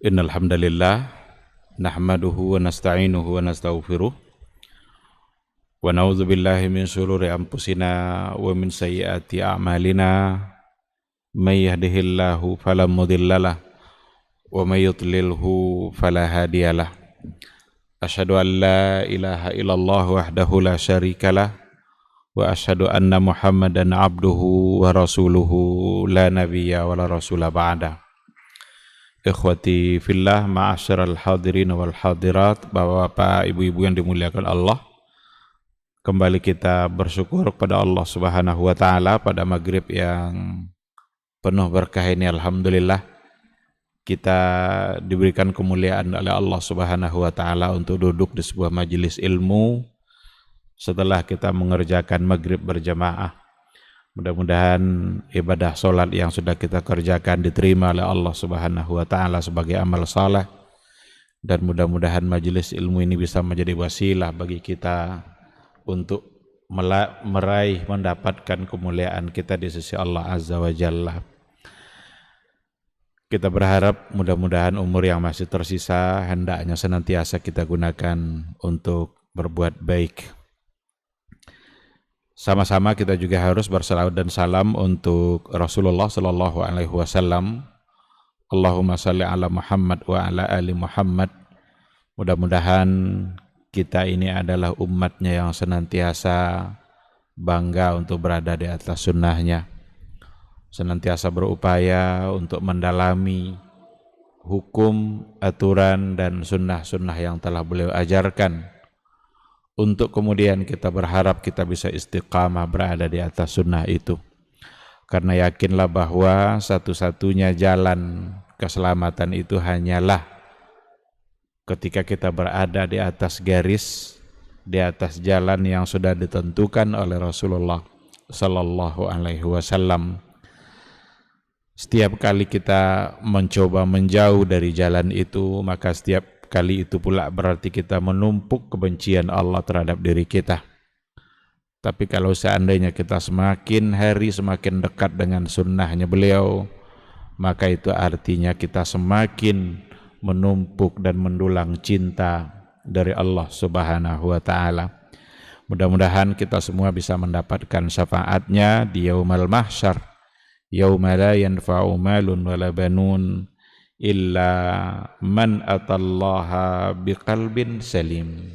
Innal hamdalillah nahmaduhu wa nasta'inuhu wa nastaghfiruh wa na'udzu billahi min shururi anfusina wa min sayyiati a'malina may yahdihillahu fala mudhillalah wa may yudlilhu fala hadiyalah. Asyhadu an la ilaha illallah wahdahu la syarikalah wa asyhadu anna Muhammadan abduhu wa rasuluhu la nabiyya wa la rasula ba'da. Ikhwati fillah, ma'asyiral hadirin wal hadirat, Bapak-bapak, ibu-ibu yang dimuliakan Allah. Kembali kita bersyukur kepada Allah Subhanahu wa taala pada maghrib yang penuh berkah ini. Alhamdulillah kita diberikan kemuliaan oleh Allah Subhanahu wa taala untuk duduk di sebuah majelis ilmu setelah kita mengerjakan maghrib berjamaah. Mudah-mudahan ibadah solat yang sudah kita kerjakan diterima oleh Allah Subhanahu wa taala sebagai amal saleh, dan mudah-mudahan majelis ilmu ini bisa menjadi wasilah bagi kita untuk meraih mendapatkan kemuliaan kita di sisi Allah Azza wa Jalla. Kita berharap mudah-mudahan umur yang masih tersisa hendaknya senantiasa kita gunakan untuk berbuat baik. Sama-sama kita juga harus bersalawat dan salam untuk Rasulullah sallallahu alaihi wasallam. Allahumma salli ala Muhammad wa ala ali Muhammad. Mudah-mudahan kita ini adalah umatnya yang senantiasa bangga untuk berada di atas sunnahnya, senantiasa berupaya untuk mendalami hukum, aturan, dan sunnah-sunnah yang telah beliau ajarkan, untuk kemudian kita berharap kita bisa istiqamah berada di atas sunnah itu. Karena yakinlah bahwa satu-satunya jalan keselamatan itu hanyalah ketika kita berada di atas garis, di atas jalan yang sudah ditentukan oleh Rasulullah sallallahu alaihi wasallam. Setiap kali kita mencoba menjauh dari jalan itu, maka setiap kali itu pula berarti kita menumpuk kebencian Allah terhadap diri kita. Tapi kalau seandainya kita semakin hari semakin dekat dengan sunnahnya beliau, maka itu artinya kita semakin menumpuk dan mendulang cinta dari Allah Subhanahu wa taala. Mudah-mudahan kita semua bisa mendapatkan syafaatnya di yaumul mahsyar, yauma la yanfa'u malun wala banun illa man atallaha biqalbin salim.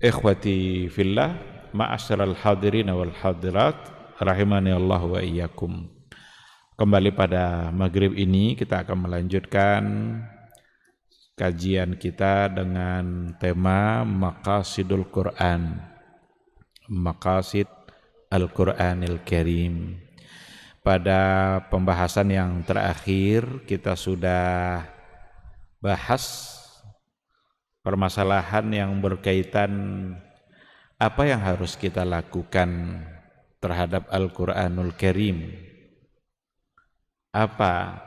Ikhwati fillah, ma'asyiral hadirin wal hadirat, rahimani Allah wa iyyakum. Kembali pada maghrib ini kita akan melanjutkan kajian kita dengan tema Maqasidul Quran, Maqasid Al-Quranil Karim. Pada pembahasan yang terakhir kita sudah bahas permasalahan yang berkaitan apa yang harus kita lakukan terhadap Al-Quranul Karim. Apa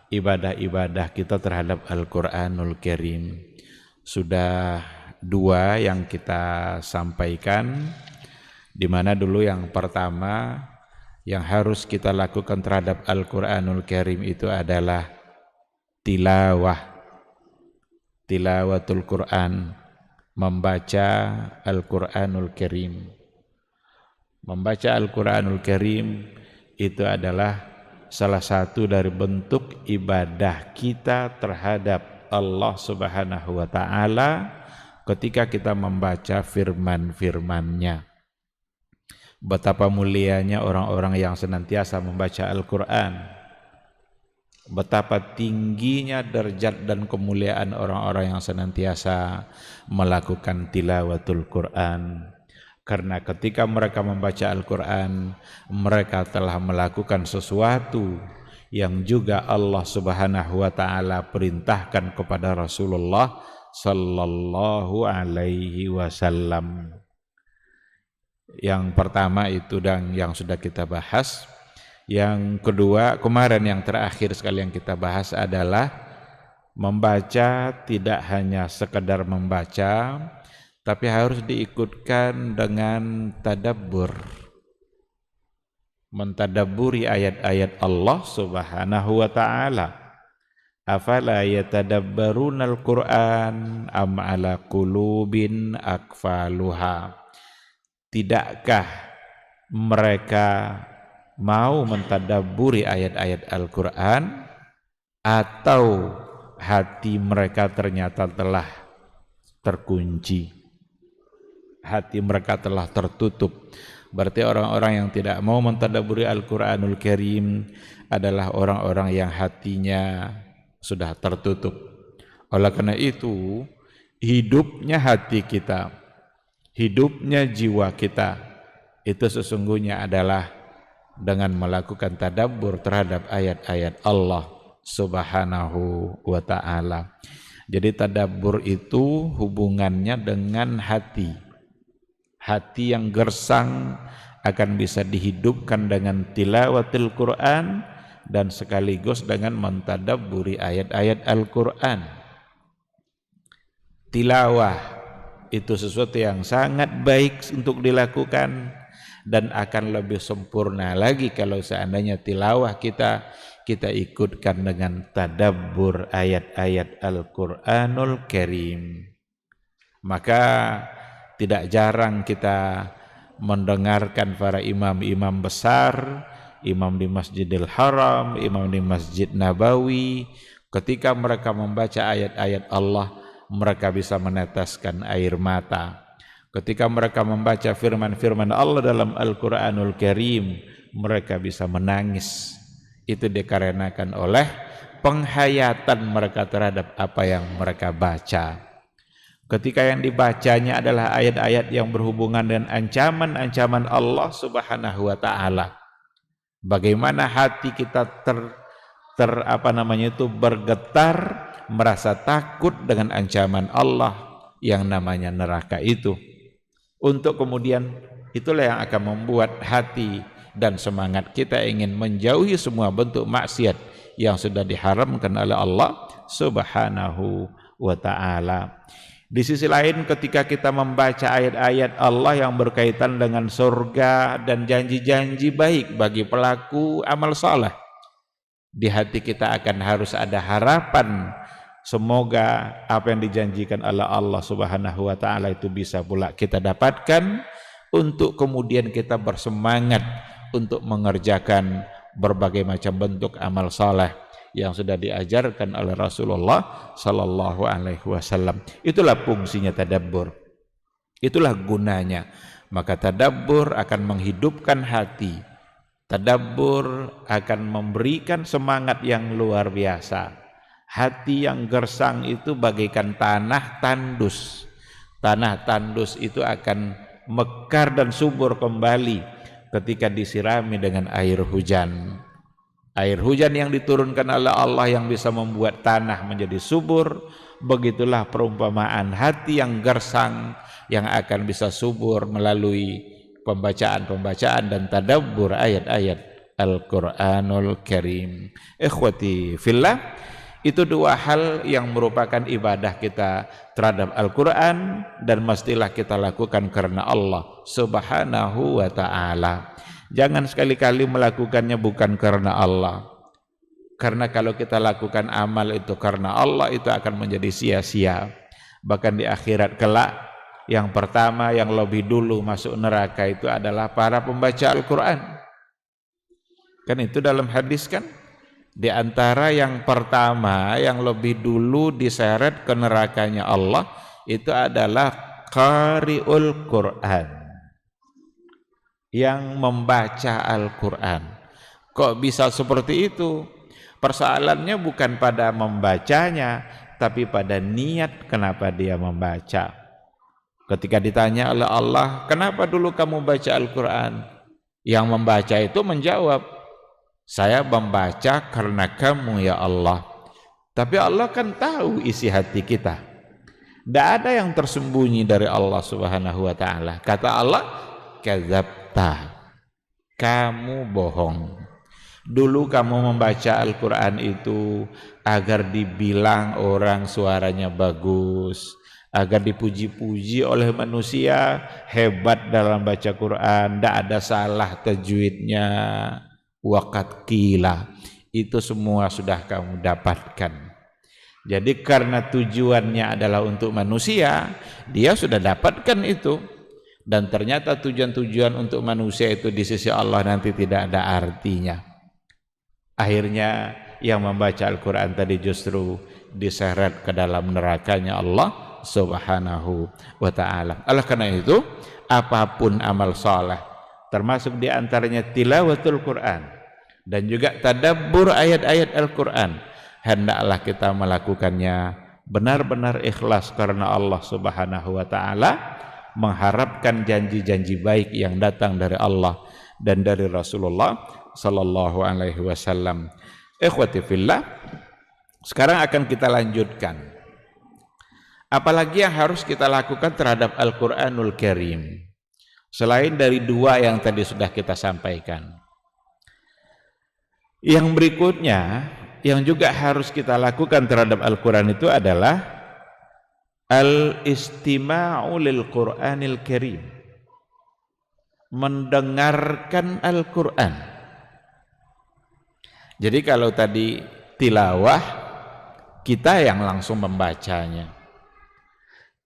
ibadah-ibadah kita terhadap Al-Quranul Karim. Sudah dua yang kita sampaikan, di mana dulu yang pertama yang harus kita lakukan terhadap Al-Quranul Karim itu adalah tilawatul Quran, membaca Al-Quranul Karim. Membaca Al-Quranul Karim itu adalah salah satu dari bentuk ibadah kita terhadap Allah Subhanahu wa taala ketika kita membaca firman-firman-Nya. Betapa mulianya orang-orang yang senantiasa membaca Al-Quran, betapa tingginya derajat dan kemuliaan orang-orang yang senantiasa melakukan tilawatul Quran. Karena ketika mereka membaca Al-Quran, mereka telah melakukan sesuatu yang juga Allah Subhanahu wa taala perintahkan kepada Rasulullah sallallahu alaihi wasallam. Yang pertama itu dan yang sudah kita bahas. Yang kedua, kemarin yang terakhir sekali yang kita bahas adalah membaca tidak hanya sekedar membaca, tapi harus diikutkan dengan tadabbur, mentadabburi ayat-ayat Allah Subhanahu wa taala. Afala yatadabbarunal Qur'an am ala qulubin akfaluha. Tidakkah mereka mau mentadabburi ayat-ayat Al-Qur'an atau hati mereka ternyata telah terkunci, hati mereka telah tertutup. Berarti orang-orang yang tidak mau mentadabburi Al-Qur'anul Karim adalah orang-orang yang hatinya sudah tertutup. Oleh karena itu, hidupnya hati kita, hidupnya jiwa kita itu sesungguhnya adalah dengan melakukan tadabbur terhadap ayat-ayat Allah Subhanahu wa ta'ala. Jadi tadabbur itu hubungannya dengan hati. Hati yang gersang akan bisa dihidupkan dengan tilawatil Quran dan sekaligus dengan mentadabburi ayat-ayat Al-Quran. Tilawah itu sesuatu yang sangat baik untuk dilakukan dan akan lebih sempurna lagi kalau seandainya tilawah kita ikutkan dengan tadabbur ayat-ayat Al-Quranul Karim. Maka tidak jarang kita mendengarkan para imam-imam besar, imam di Masjidil Haram, imam di Masjid Nabawi, ketika mereka membaca ayat-ayat Allah, mereka bisa meneteskan air mata. Ketika mereka membaca firman-firman Allah dalam Al-Quranul Karim, mereka bisa menangis. Itu dikarenakan oleh penghayatan mereka terhadap apa yang mereka baca. Ketika yang dibacanya adalah ayat-ayat yang berhubungan dengan ancaman-ancaman Allah Subhanahu wa ta'ala, bagaimana hati kita bergetar, merasa takut dengan ancaman Allah yang namanya neraka itu. Untuk kemudian itulah yang akan membuat hati dan semangat kita ingin menjauhi semua bentuk maksiat yang sudah diharamkan oleh Allah Subhanahu wa ta'ala. Di sisi lain ketika kita membaca ayat-ayat Allah yang berkaitan dengan surga dan janji-janji baik bagi pelaku amal saleh, di hati kita akan harus ada harapan semoga apa yang dijanjikan oleh Allah Subhanahu wa ta'ala itu bisa pula kita dapatkan, untuk kemudian kita bersemangat untuk mengerjakan berbagai macam bentuk amal saleh yang sudah diajarkan oleh Rasulullah sallallahu alaihi wasallam. Itulah fungsinya tadabbur. Itulah gunanya. Maka tadabbur akan menghidupkan hati. Tadabbur akan memberikan semangat yang luar biasa. Hati yang gersang itu bagaikan tanah tandus. Tanah tandus itu akan mekar dan subur kembali ketika disirami dengan air hujan. Air hujan yang diturunkan oleh Allah yang bisa membuat tanah menjadi subur, begitulah perumpamaan hati yang gersang yang akan bisa subur melalui pembacaan-pembacaan dan tadabbur ayat-ayat Al-Quranul Karim. Ikhwati fillah, itu dua hal yang merupakan ibadah kita terhadap Al-Quran dan mestilah kita lakukan karena Allah Subhanahu wa ta'ala. Jangan sekali-kali melakukannya bukan karena Allah. Karena kalau kita lakukan amal itu karena Allah, itu akan menjadi sia-sia. Bahkan di akhirat kelak, yang pertama yang lebih dulu masuk neraka itu adalah para pembaca Al-Quran. Kan itu dalam hadis kan? Di antara yang pertama yang lebih dulu diseret ke nerakanya Allah itu adalah qari'ul Quran, yang membaca Al-Quran. Kok bisa seperti itu? Persoalannya bukan pada membacanya, tapi pada niat kenapa dia membaca. Ketika ditanya oleh Allah, kenapa dulu kamu baca Al-Quran? Yang membaca itu menjawab, saya membaca karena kamu ya Allah. Tapi Allah kan tahu isi hati kita. Tidak ada yang tersembunyi dari Allah Subhanahu wa ta'ala. Kata Allah, kadzabta, kamu bohong. Dulu kamu membaca Al-Quran itu agar dibilang orang suaranya bagus, agar dipuji-puji oleh manusia, hebat dalam baca Quran, tidak ada salah tajwidnya, waqad qila. Itu semua sudah kamu dapatkan. Jadi karena tujuannya adalah untuk manusia, dia sudah dapatkan itu. Dan ternyata tujuan-tujuan untuk manusia itu di sisi Allah nanti tidak ada artinya. Akhirnya yang membaca Al-Quran tadi justru diseret ke dalam nerakanya Allah Subhanahu wa ta'ala. Oleh karena itu, apapun amal saleh, termasuk diantaranya tilawatul Quran dan juga tadabbur ayat-ayat Al-Quran, hendaklah kita melakukannya benar-benar ikhlas karena Allah Subhanahu wa ta'ala, mengharapkan janji-janji baik yang datang dari Allah dan dari Rasulullah sallallahu alaihi wasallam. Ikhwati fillah, sekarang akan kita lanjutkan. Apalagi yang harus kita lakukan terhadap Al-Qur'anul Karim selain dari dua yang tadi sudah kita sampaikan. Yang berikutnya yang juga harus kita lakukan terhadap Al-Quran itu adalah al-istima'u lil Qur'anil Karim, mendengarkan Al-Quran. Jadi kalau tadi tilawah, kita yang langsung membacanya.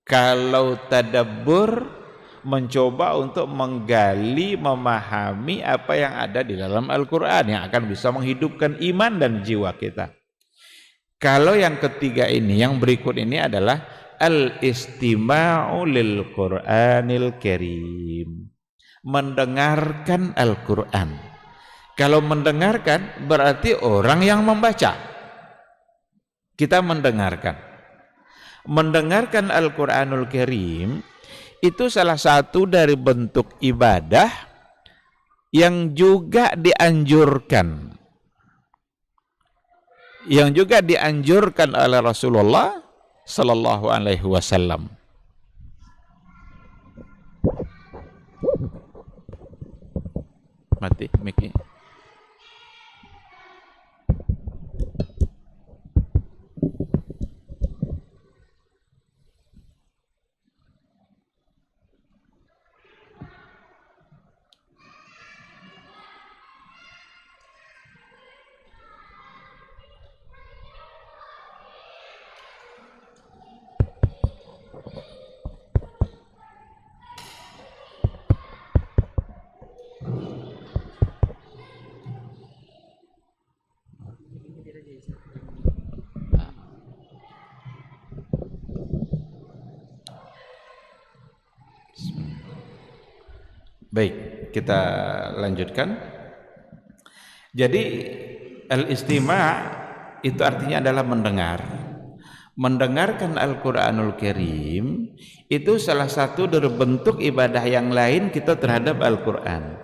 Kalau tadabbur, mencoba untuk menggali, memahami apa yang ada di dalam Al-Quran yang akan bisa menghidupkan iman dan jiwa kita. Kalau yang ketiga ini, yang berikut ini adalah al-istima'u lil Qur'anil Karim, mendengarkan Al-Quran. Kalau mendengarkan berarti orang yang membaca, kita mendengarkan Al-Quranul Karim. Itu salah satu dari bentuk ibadah yang juga dianjurkan oleh Rasulullah sallallahu alaihi wasallam. Mati Miki. Baik, kita lanjutkan. Jadi al-istima' itu artinya adalah mendengar. Mendengarkan Al-Quranul Karim itu salah satu dari bentuk ibadah yang lain kita terhadap Al-Quran,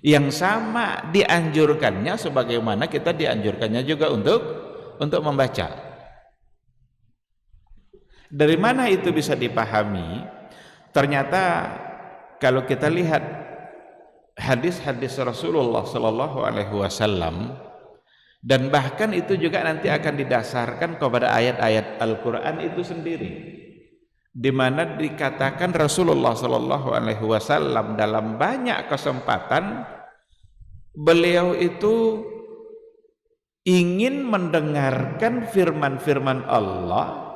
yang sama dianjurkannya sebagaimana kita dianjurkannya juga untuk membaca. Dari mana itu bisa dipahami? Ternyata kalau kita lihat hadis-hadis Rasulullah sallallahu alaihi wasallam, dan bahkan itu juga nanti akan didasarkan kepada ayat-ayat Al-Qur'an itu sendiri, di mana dikatakan Rasulullah sallallahu alaihi wasallam dalam banyak kesempatan beliau itu ingin mendengarkan firman-firman Allah,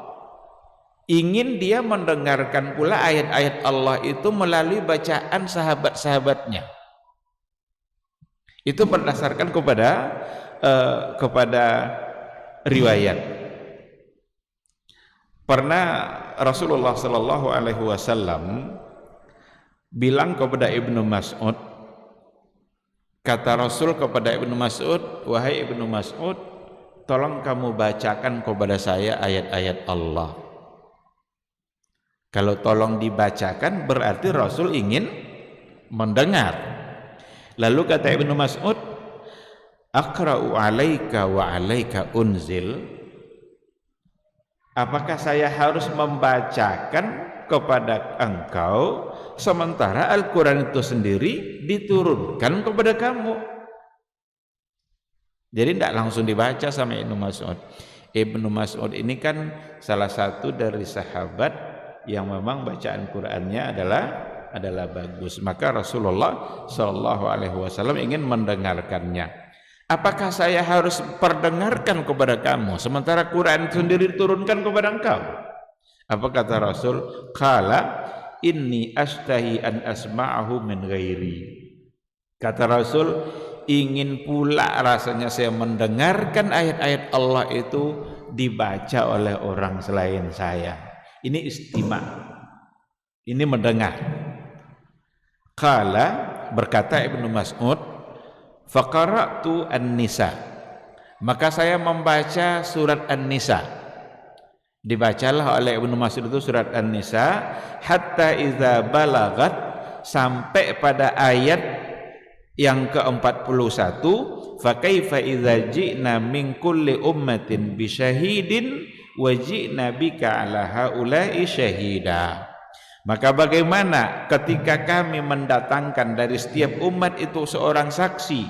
ingin dia mendengarkan pula ayat-ayat Allah itu melalui bacaan sahabat-sahabatnya. Itu berdasarkan kepada riwayat. Pernah Rasulullah sallallahu alaihi wasallam bilang kepada Ibnu Mas'ud, kata Rasul kepada Ibnu Mas'ud, "Wahai Ibnu Mas'ud, tolong kamu bacakan kepada saya ayat-ayat Allah." Kalau tolong dibacakan berarti Rasul ingin mendengar. Lalu kata Ibnu Mas'ud, "Aqra'u 'alaika wa 'alaika unzil?" Apakah saya harus membacakan kepada engkau sementara Al-Quran itu sendiri diturunkan kepada kamu? Jadi tidak langsung dibaca sama Ibnu Mas'ud. Ibnu Mas'ud ini kan salah satu dari sahabat yang memang bacaan Qur'annya adalah bagus. Maka Rasulullah sallallahu alaihi wasallam ingin mendengarkannya. apakah saya harus perdengarkan kepada kamu sementara Quran sendiri diturunkan kepada engkau? Apa kata Rasul? Qala inni astahi an asma'ahu min ghairi. Kata Rasul, ingin pula rasanya saya mendengarkan ayat-ayat Allah itu dibaca oleh orang selain saya. Ini istima', ini mendengar. Qala, berkata Ibnu Mas'ud, faqara'tu an-nisa, maka saya membaca surat An-Nisa. Dibacalah oleh Ibnu Mas'ud itu surat An-Nisa hatta iza balagat, sampai pada ayat yang ke-41, fa kaifa idza ji'na min kulli ummatin bi syahidin wa ji'na bika ala haula'i syahida. Maka bagaimana ketika kami mendatangkan dari setiap umat itu seorang saksi,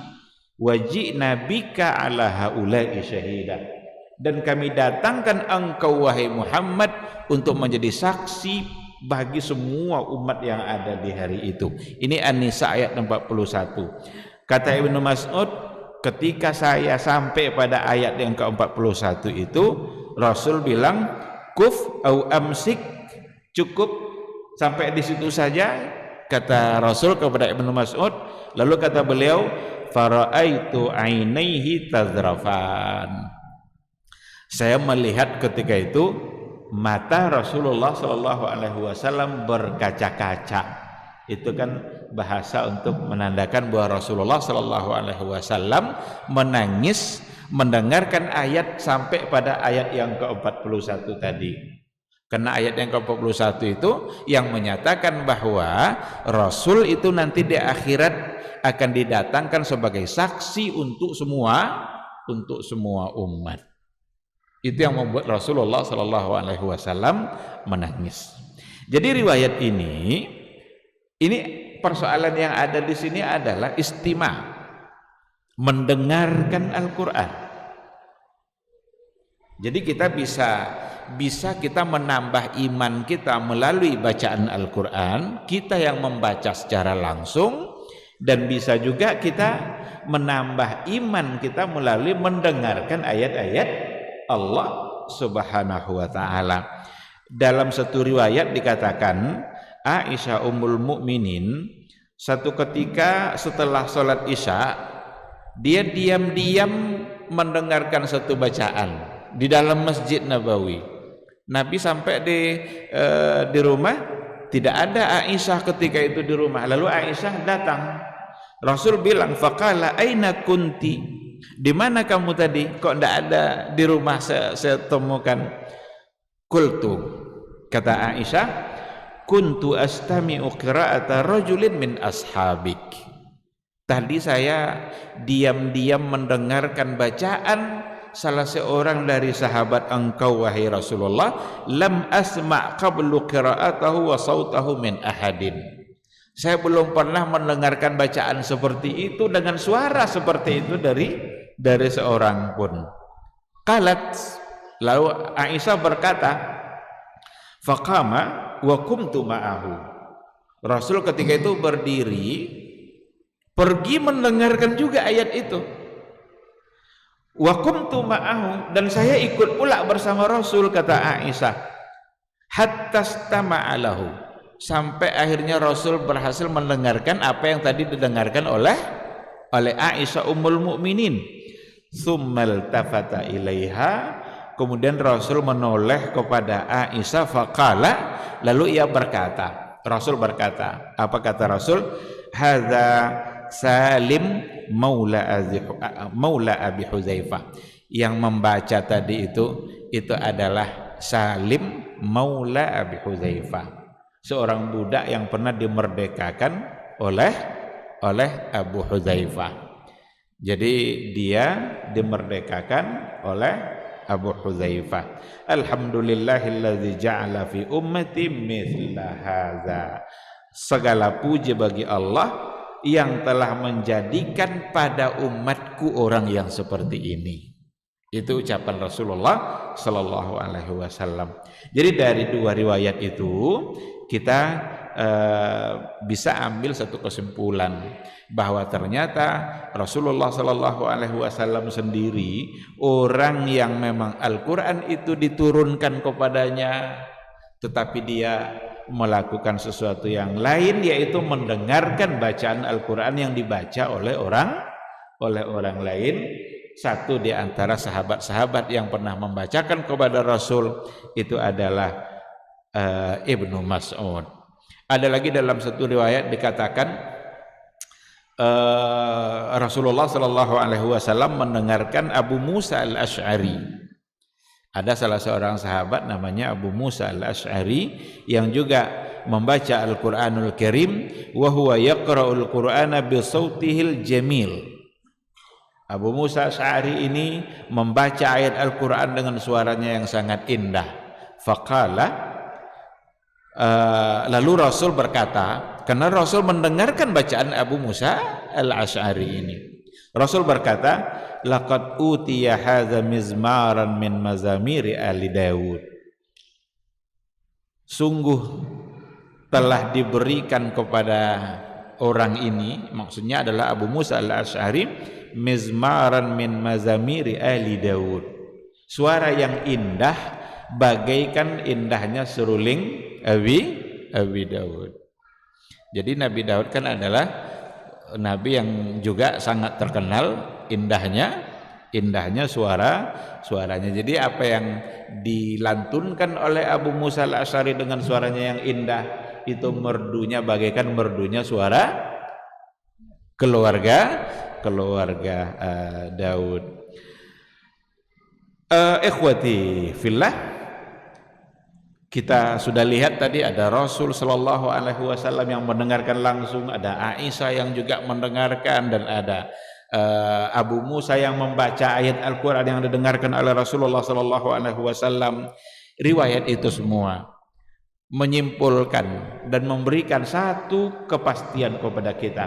wa ji'na bika ala haula'i syahida, dan kami datangkan engkau wahai Muhammad untuk menjadi saksi bagi semua umat yang ada di hari itu. Ini An-Nisa ayat 41. Kata Ibnu Mas'ud, ketika saya sampai pada ayat yang ke-41 itu, Rasul bilang, kuf au amsik, cukup sampai di situ saja, kata Rasul kepada Ibnu Mas'ud. Lalu kata beliau, fara'aitu ainaihi tazrafan, saya melihat ketika itu mata Rasulullah SAW berkaca-kaca. Itu kan bahasa untuk menandakan bahwa Rasulullah SAW menangis mendengarkan ayat sampai pada ayat yang ke-41 tadi. Karena ayat yang ke-41 itu yang menyatakan bahwa Rasul itu nanti di akhirat akan didatangkan sebagai saksi untuk semua umat. Itu yang membuat Rasulullah SAW menangis. Jadi riwayat ini persoalan yang ada di sini adalah istima', mendengarkan Al-Quran. Jadi kita bisa kita menambah iman kita melalui bacaan Al-Quran, kita yang membaca secara langsung, dan bisa juga kita menambah iman kita melalui mendengarkan ayat-ayat Allah Subhanahu wa ta'ala. Dalam satu riwayat dikatakan Aisyah Ummul Mukminin satu ketika setelah sholat Isya, dia diam-diam mendengarkan satu bacaan di dalam Masjid Nabawi. Nabi sampai di rumah, tidak ada Aisyah ketika itu di rumah. Lalu Aisyah datang, Rasul bilang, faqala aina kunti, di mana kamu tadi, kok tidak ada di rumah saya temukan? Qultu, kata Aisyah, kuntu astami'u qira'ata rajulin min ashabik, tadi saya diam-diam mendengarkan bacaan salah seorang dari sahabat engkau wahai Rasulullah, lam asma' qablu qira'atahu wa sautahu min ahadin, saya belum pernah mendengarkan bacaan seperti itu dengan suara seperti itu dari seorang pun. Qalat, lalu Aisyah berkata, faqama wa kumtu ma'ahu, Rasul ketika itu berdiri pergi mendengarkan juga ayat itu. Wa kumtu ma'ahu, dan saya ikut pula bersama Rasul, kata Aisyah, hatta stama'a lahu, sampai akhirnya Rasul berhasil mendengarkan apa yang tadi didengarkan oleh Aisyah Ummul Mukminin. Tsummal tafata ilaiha, kemudian Rasul menoleh kepada Aisyah, faqala, lalu ia berkata, Rasul berkata, apa kata Rasul? Hadza Salim maula Abi Hudzaifah, yang membaca tadi itu adalah Salim maula Abi Hudzaifah, seorang budak yang pernah dimerdekakan oleh Abu Hudzaifah. Jadi dia dimerdekakan oleh Abu Hudzaifah. Alhamdulillahilladzi ja'ala fi ummati mithla hadza, segala puji bagi Allah yang telah menjadikan pada umatku orang yang seperti ini. Itu ucapan Rasulullah sallallahu alaihi wasallam. Jadi dari dua riwayat itu kita bisa ambil satu kesimpulan bahwa ternyata Rasulullah Shallallahu Alaihi Wasallam sendiri orang yang memang Al-Quran itu diturunkan kepadanya, tetapi dia melakukan sesuatu yang lain, yaitu mendengarkan bacaan Al-Quran yang dibaca oleh orang lain. Satu di antara sahabat-sahabat yang pernah membacakan kepada Rasul itu adalah Ibnu Mas'ud. Ada lagi dalam satu riwayat dikatakan Rasulullah Shallallahu Alaihi Wasallam mendengarkan Abu Musa al-Ash'ari. Ada salah seorang sahabat namanya Abu Musa al-Ash'ari yang juga membaca Al-Quranul Karim, wa huwa yaqra'ul Qur'ana bi sautihil jamil. Abu Musa al-Ash'ari ini membaca ayat Al-Quran dengan suaranya yang sangat indah. Faqala, lalu Rasul berkata, karena Rasul mendengarkan bacaan Abu Musa al-Ash'ari ini, Rasul berkata, laqad utiya hadza mizmaran min mazamiri ali Daud. Sungguh telah diberikan kepada orang ini, maksudnya adalah Abu Musa al-Ash'ari, mizmaran min mazamiri ali Daud, suara yang indah bagaikan indahnya seruling Abi Daud. Jadi Nabi Daud kan adalah nabi yang juga sangat terkenal indahnya suaranya. Jadi apa yang dilantunkan oleh Abu Musa al-Ash'ari dengan suaranya yang indah itu merdunya bagaikan merdunya suara keluarga Daud. Ikhwati fillah, kita sudah lihat tadi ada Rasul Shallallahu Alaihi Wasallam yang mendengarkan langsung, ada Aisyah yang juga mendengarkan, dan ada Abu Musa yang membaca ayat Al-Quran yang didengarkan oleh Rasulullah Shallallahu Alaihi Wasallam. Riwayat itu semua menyimpulkan dan memberikan satu kepastian kepada kita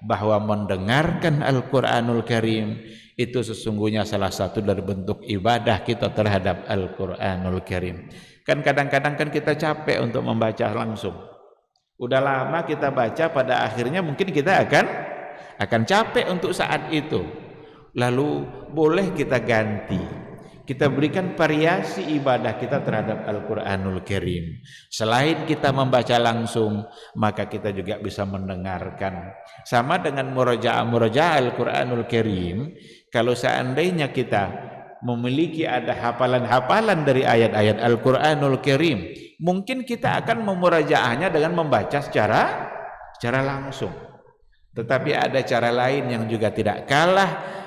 bahwa mendengarkan Al-Quranul Karim itu sesungguhnya salah satu dari bentuk ibadah kita terhadap Al-Quranul Karim. Kan kadang-kadang kan kita capek untuk membaca langsung. Udah lama kita baca, pada akhirnya mungkin kita akan capek untuk saat itu. Lalu boleh kita ganti. Kita berikan variasi ibadah kita terhadap Al-Quranul Karim. Selain kita membaca langsung, maka kita juga bisa mendengarkan. Sama dengan murajaah Al-Quranul Karim, kalau seandainya kita memiliki ada hafalan-hafalan dari ayat-ayat Al-Quranul Karim, mungkin kita akan memurajaahnya dengan membaca secara langsung. Tetapi ada cara lain yang juga tidak kalah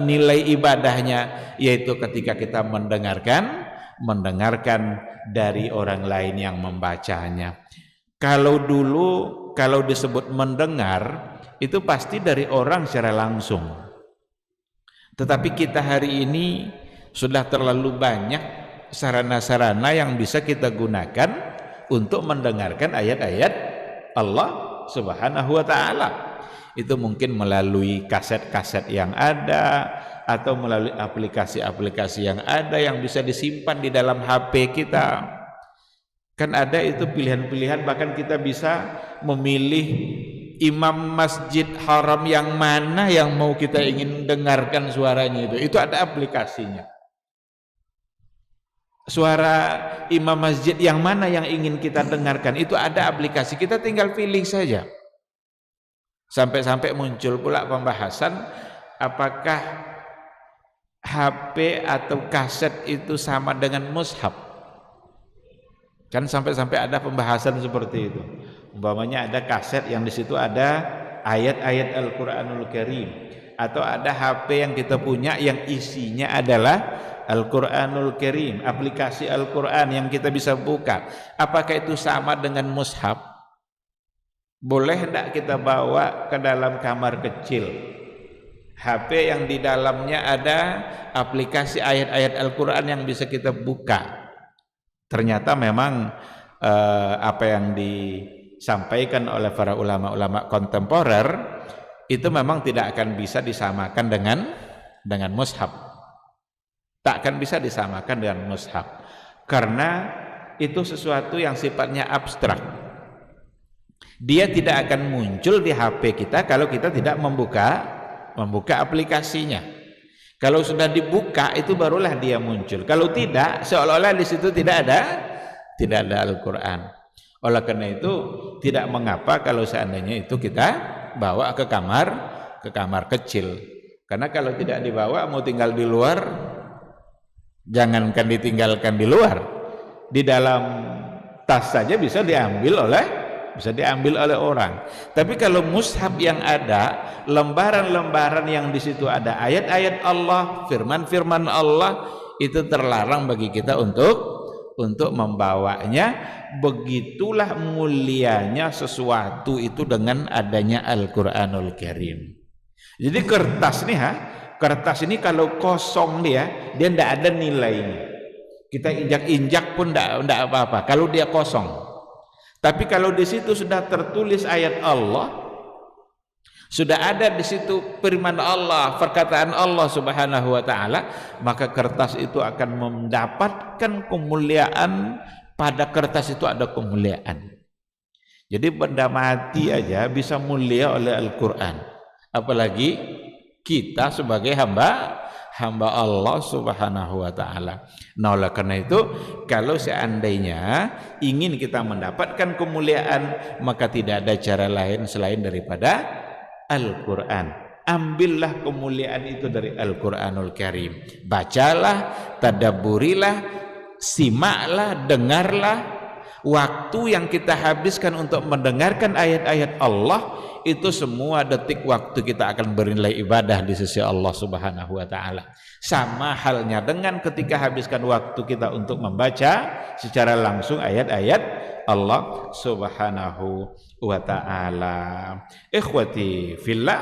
nilai ibadahnya, yaitu ketika kita mendengarkan dari orang lain yang membacanya. Kalau disebut mendengar itu pasti dari orang secara langsung. Tetapi kita hari ini sudah terlalu banyak sarana-sarana yang bisa kita gunakan untuk mendengarkan ayat-ayat Allah Subhanahu wa ta'ala. Itu mungkin melalui kaset-kaset yang ada, atau melalui aplikasi-aplikasi yang ada yang bisa disimpan di dalam HP kita. Kan ada itu pilihan-pilihan, bahkan kita bisa memilih imam masjid haram yang mana yang mau kita ingin dengarkan suaranya itu ada aplikasinya. Suara imam masjid yang mana yang ingin kita dengarkan itu ada aplikasi, kita tinggal pilih saja. Sampai-sampai muncul pula pembahasan apakah HP atau kaset itu sama dengan mushaf. Kan sampai-sampai ada pembahasan seperti itu. Umpamanya ada kaset yang di situ ada ayat-ayat Al-Quranul Karim, atau ada HP yang kita punya yang isinya adalah Al-Quranul Karim, aplikasi Al-Quran yang kita bisa buka. Apakah itu sama dengan mushaf? Boleh tidak kita bawa ke dalam kamar kecil HP yang di dalamnya ada aplikasi ayat-ayat Al-Quran yang bisa kita buka? Ternyata memang apa yang disampaikan oleh para ulama-ulama kontemporer itu memang tidak akan bisa disamakan dengan mushaf. Tak akan bisa disamakan dengan mushaf, karena itu sesuatu yang sifatnya abstrak. Dia tidak akan muncul di HP kita kalau kita tidak membuka aplikasinya. Kalau sudah dibuka itu barulah dia muncul. Kalau tidak, seolah-olah di situ tidak ada Al-Quran. Oleh karena itu tidak mengapa kalau seandainya itu kita bawa ke kamar kecil. Karena kalau tidak dibawa, mau tinggal di luar, jangankan ditinggalkan di luar, di dalam tas saja bisa diambil oleh orang. Tapi kalau mushaf yang ada, lembaran-lembaran yang di situ ada ayat-ayat Allah, firman-firman Allah, itu terlarang bagi kita untuk membawanya. Begitulah mulianya sesuatu itu dengan adanya Al-Quranul Karim. Jadi kertas ini kalau kosong dia tidak ada nilainya. Kita injak-injak pun tidak apa-apa kalau dia kosong. Tapi kalau di situ sudah tertulis ayat Allah, sudah ada di situ firman Allah, perkataan Allah Subhanahu wa taala, maka kertas itu akan mendapatkan kemuliaan. Pada kertas itu ada kemuliaan. Jadi benda mati aja bisa mulia oleh Al-Quran, apalagi kita sebagai hamba Allah Subhanahu wa taala. Nah, oleh karena itu kalau seandainya ingin kita mendapatkan kemuliaan, maka tidak ada cara lain selain daripada Al-Quran. Ambillah kemuliaan itu dari Al-Quranul Karim. Bacalah, tadabburilah, simaklah, dengarlah. Waktu yang kita habiskan untuk mendengarkan ayat-ayat Allah, itu semua detik waktu kita akan bernilai ibadah di sisi Allah Subhanahu wa taala. Sama halnya dengan ketika habiskan waktu kita untuk membaca secara langsung ayat-ayat Allah Subhanahu wa taala. Ikhwati fillah,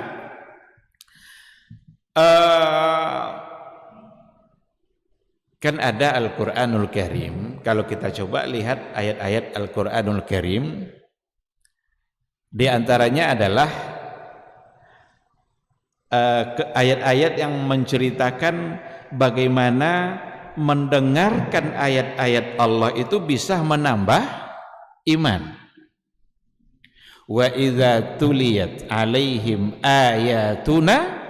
kan ada Al-Quranul Karim. Kalau kita coba lihat ayat-ayat Al-Quranul Karim, di antaranya adalah ayat-ayat yang menceritakan bagaimana mendengarkan ayat-ayat Allah itu bisa menambah iman. Wa idza tuliyat alaihim ayatuna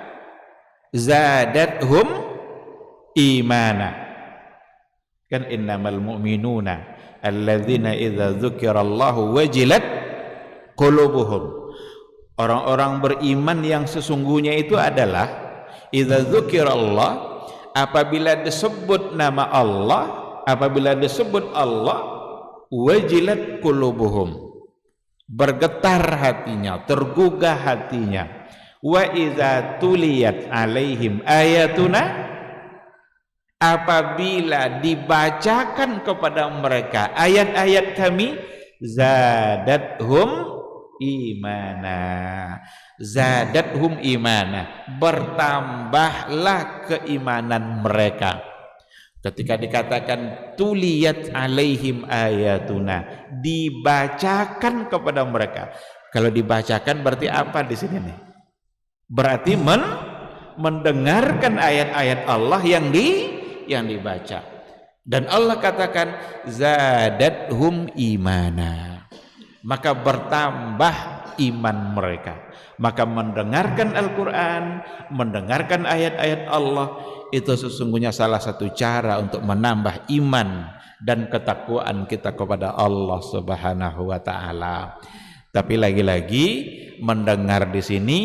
zadathum imana. Kan innamal mu'minuna alladzina idza dzukirallahu wajilat qulubuhum. Orang-orang beriman yang sesungguhnya itu adalah idza dzukirallah, apabila disebut nama Allah, apabila disebut Allah, wajilat qulubuhum, bergetar hatinya, tergugah hatinya. Wa idza tuliyat alaihim ayatuna, apabila dibacakan kepada mereka ayat-ayat kami, zadathum imana, zadathum imana, bertambahlah keimanan mereka. Ketika dikatakan tuliyat alaihim ayatuna, dibacakan kepada mereka. Kalau dibacakan berarti apa di sini nih? Berarti mendengarkan ayat-ayat Allah yang dibaca. Dan Allah katakan zadathum imana, maka bertambah iman mereka. Maka mendengarkan Al-Quran, mendengarkan ayat-ayat Allah, itu sesungguhnya salah satu cara untuk menambah iman dan ketakwaan kita kepada Allah Subhanahu wa taala. Tapi lagi-lagi mendengar di sini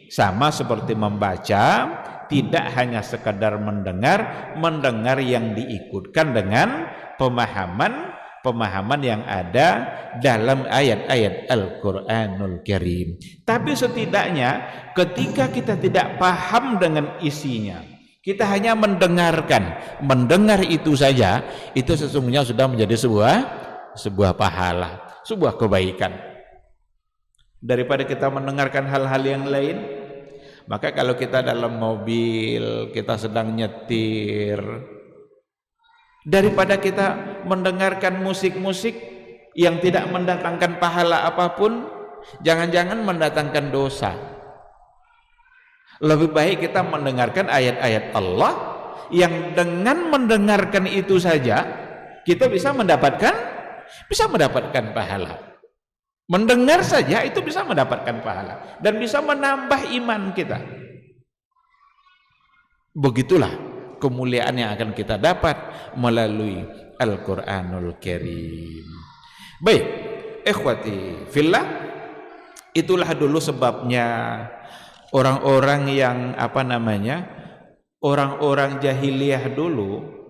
sama seperti membaca, tidak hanya sekadar mendengar yang diikutkan dengan pemahaman yang ada dalam ayat-ayat Al-Quranul Karim. Tapi setidaknya ketika kita tidak paham dengan isinya, kita hanya mendengar itu saja, itu sesungguhnya sudah menjadi sebuah pahala, sebuah kebaikan. Daripada kita mendengarkan hal-hal yang lain, maka kalau kita dalam mobil, kita sedang nyetir, daripada kita mendengarkan musik-musik yang tidak mendatangkan pahala apapun, jangan-jangan mendatangkan dosa. Lebih baik kita mendengarkan ayat-ayat Allah yang dengan mendengarkan itu saja kita bisa mendapatkan pahala. Mendengar saja itu bisa mendapatkan pahala dan bisa menambah iman kita. Begitulah kemuliaan yang akan kita dapat melalui Al-Qur'anul Karim. Baik, ikhwati fillah, itulah dulu sebabnya orang-orang yang orang-orang jahiliyah dulu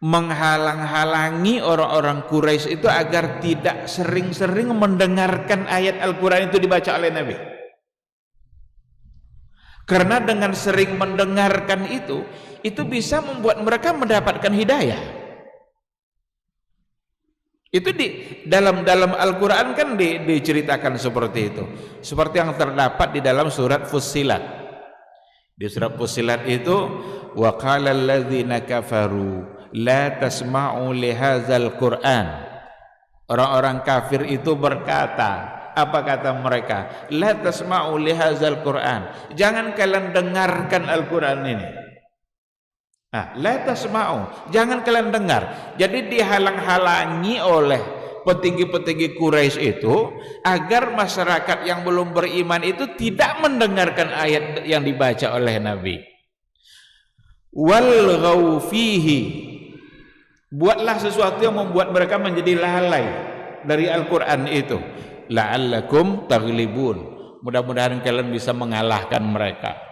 menghalang-halangi orang-orang Quraisy itu agar tidak sering-sering mendengarkan ayat Al-Quran itu dibaca oleh Nabi. Karena dengan sering mendengarkan itu bisa membuat mereka mendapatkan hidayah. Itu di dalam Al-Quran kan diceritakan seperti itu, seperti yang terdapat di dalam surat Fussilat. Di surat Fussilat itu, wa qala alladzina kafaru la tasma'u lihadzal Qur'an. Orang-orang kafir itu berkata, apa kata mereka? La tasma'u lihadzal Qur'an. Jangan kalian dengarkan Al-Qur'an ini. La tasma'u, jangan kalian dengar. Jadi dihalang-halangi oleh petinggi-petinggi Quraisy itu agar masyarakat yang belum beriman itu tidak mendengarkan ayat yang dibaca oleh Nabi. Wal fihi, buatlah sesuatu yang membuat mereka menjadi lalai dari Al-Quran itu. La'allakum taghlibun, mudah-mudahan kalian bisa mengalahkan mereka.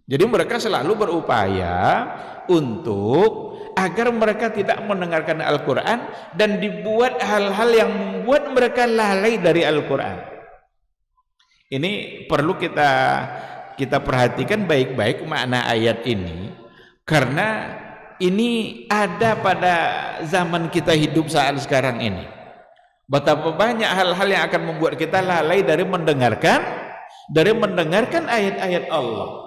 Jadi mereka selalu berupaya untuk agar mereka tidak mendengarkan Al-Quran dan dibuat hal-hal yang membuat mereka lalai dari Al-Quran. Ini perlu kita perhatikan baik-baik makna ayat ini, karena ini ada pada zaman kita hidup saat sekarang ini. Betapa banyak hal-hal yang akan membuat kita lalai dari mendengarkan ayat-ayat Allah.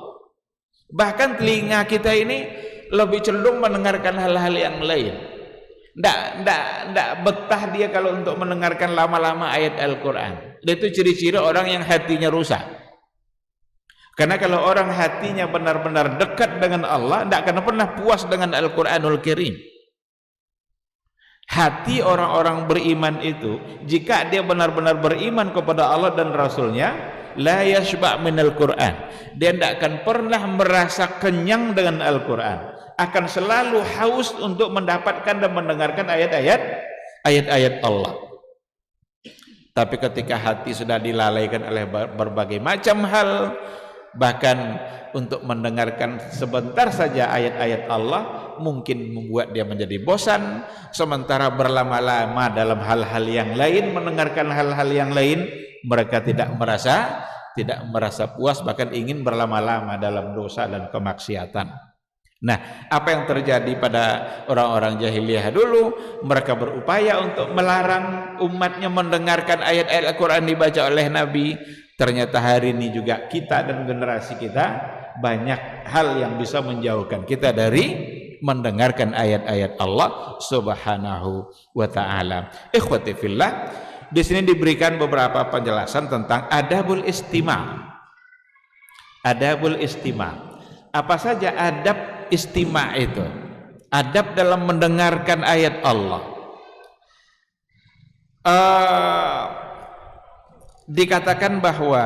Bahkan telinga kita ini lebih cenderung mendengarkan hal-hal yang lain. Nggak betah dia kalau untuk mendengarkan lama-lama ayat Al-Quran. Itu ciri-ciri orang yang hatinya rusak. Karena kalau orang hatinya benar-benar dekat dengan Allah, tidak akan pernah puas dengan Al-Quranul Karim. Hati orang-orang beriman itu, jika dia benar-benar beriman kepada Allah dan Rasulnya, la yashba' minal Quran, dia tidak akan pernah merasa kenyang dengan Al-Quran, akan selalu haus untuk mendapatkan dan mendengarkan ayat-ayat Allah. Tapi ketika hati sudah dilalaikan oleh berbagai macam hal, bahkan untuk mendengarkan sebentar saja ayat-ayat Allah mungkin membuat dia menjadi bosan, sementara berlama-lama dalam hal-hal yang lain, mendengarkan hal-hal yang lain, mereka tidak merasa puas, bahkan ingin berlama-lama dalam dosa dan kemaksiatan. Nah, apa yang terjadi pada orang-orang jahiliyah dulu? Mereka berupaya untuk melarang umatnya mendengarkan ayat-ayat Al-Quran dibaca oleh Nabi. Ternyata hari ini juga kita dan generasi kita banyak hal yang bisa menjauhkan kita dari mendengarkan ayat-ayat Allah Subhanahu wa taala. Ikhwati fillah, di sini diberikan beberapa penjelasan tentang adabul istima'. Adabul istima'. Apa saja adab istima' itu? Adab dalam mendengarkan ayat Allah. Dikatakan bahwa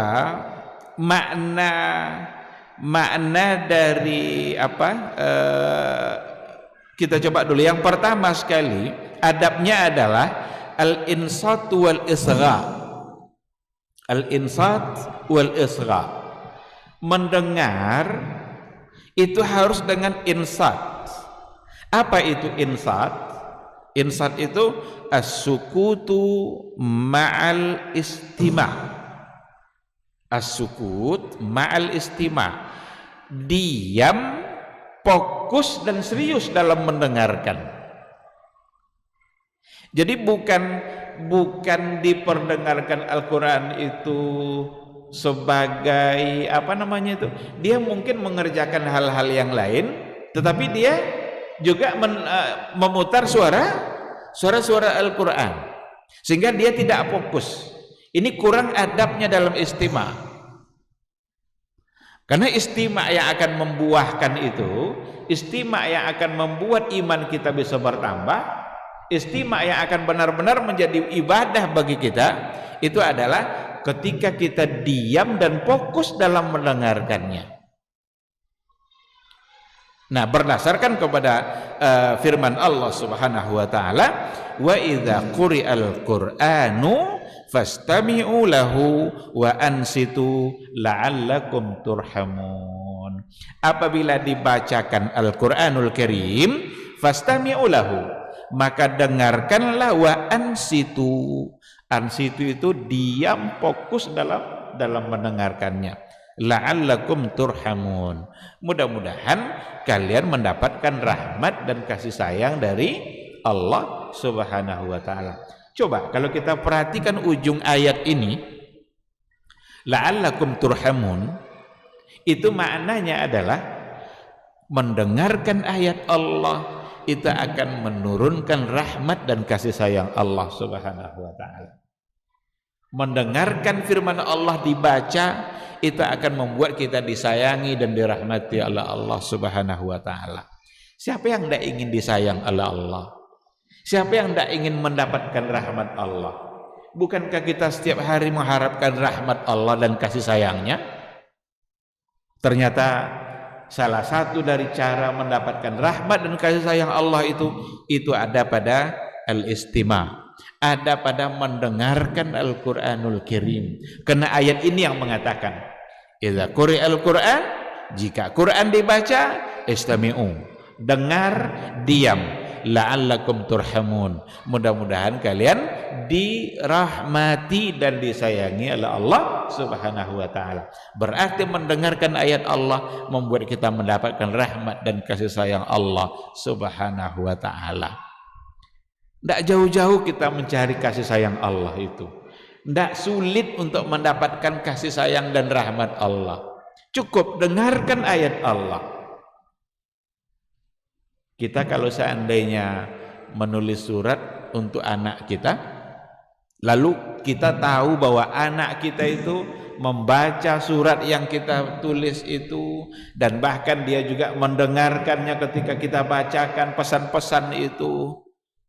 makna dari kita coba dulu. Yang pertama sekali, adabnya adalah al-insat wal isgha. Al-insat wal isgha. Mendengar itu harus dengan insat. Apa itu insat? Insat itu as-sukutu ma'al istima'. As-sukut ma'al istima'. Diam, fokus dan serius dalam mendengarkan. Jadi bukan diperdengarkan Al-Quran itu sebagai dia mungkin mengerjakan hal-hal yang lain, tetapi dia juga memutar suara Al-Quran, sehingga dia tidak fokus. Ini kurang adabnya dalam istima'. Karena istima' yang akan membuahkan itu, istima' yang akan membuat iman kita bisa bertambah, Istima' yang akan benar-benar menjadi ibadah bagi kita itu adalah ketika kita diam dan fokus dalam mendengarkannya. Nah, berdasarkan kepada firman Allah Subhanahu wa taala, wa idza quri'al qur'anu fastami'u lahu wa ansitu la'allakum turhamun. Apabila dibacakan Al-Qur'anul Karim, fastami'u lahu, maka dengarkanlah, wa ansitu. Ansitu itu diam, fokus dalam mendengarkannya. La'allakum turhamun. Mudah-mudahan kalian mendapatkan rahmat dan kasih sayang dari Allah Subhanahu wa taala. Coba kalau kita perhatikan ujung ayat ini, la'allakum turhamun, itu maknanya adalah mendengarkan ayat Allah itu akan menurunkan rahmat dan kasih sayang Allah Subhanahu wa taala. Mendengarkan firman Allah dibaca itu akan membuat kita disayangi dan dirahmati oleh Allah Subhanahu wa taala. Siapa yang tidak ingin disayang oleh Allah? Siapa yang tidak ingin mendapatkan rahmat Allah? Bukankah kita setiap hari mengharapkan rahmat Allah dan kasih sayangnya? Ternyata salah satu dari cara mendapatkan rahmat dan kasih sayang Allah itu ada pada al-istima'. Ada pada mendengarkan Al-Quranul Karim. Karena ayat ini yang mengatakan, idza quri'al Qur'an, jika Quran dibaca, istami'u, dengar, diam, la'allakum turhamun. Mudah-mudahan kalian dirahmati dan disayangi oleh Allah Subhanahu wa taala. Berarti mendengarkan ayat Allah membuat kita mendapatkan rahmat dan kasih sayang Allah Subhanahu wa taala. Tidak jauh-jauh kita mencari kasih sayang Allah itu. Tidak sulit untuk mendapatkan kasih sayang dan rahmat Allah. Cukup dengarkan ayat Allah. Kita kalau seandainya menulis surat untuk anak kita, lalu kita tahu bahwa anak kita itu membaca surat yang kita tulis itu, dan bahkan dia juga mendengarkannya ketika kita bacakan pesan-pesan itu,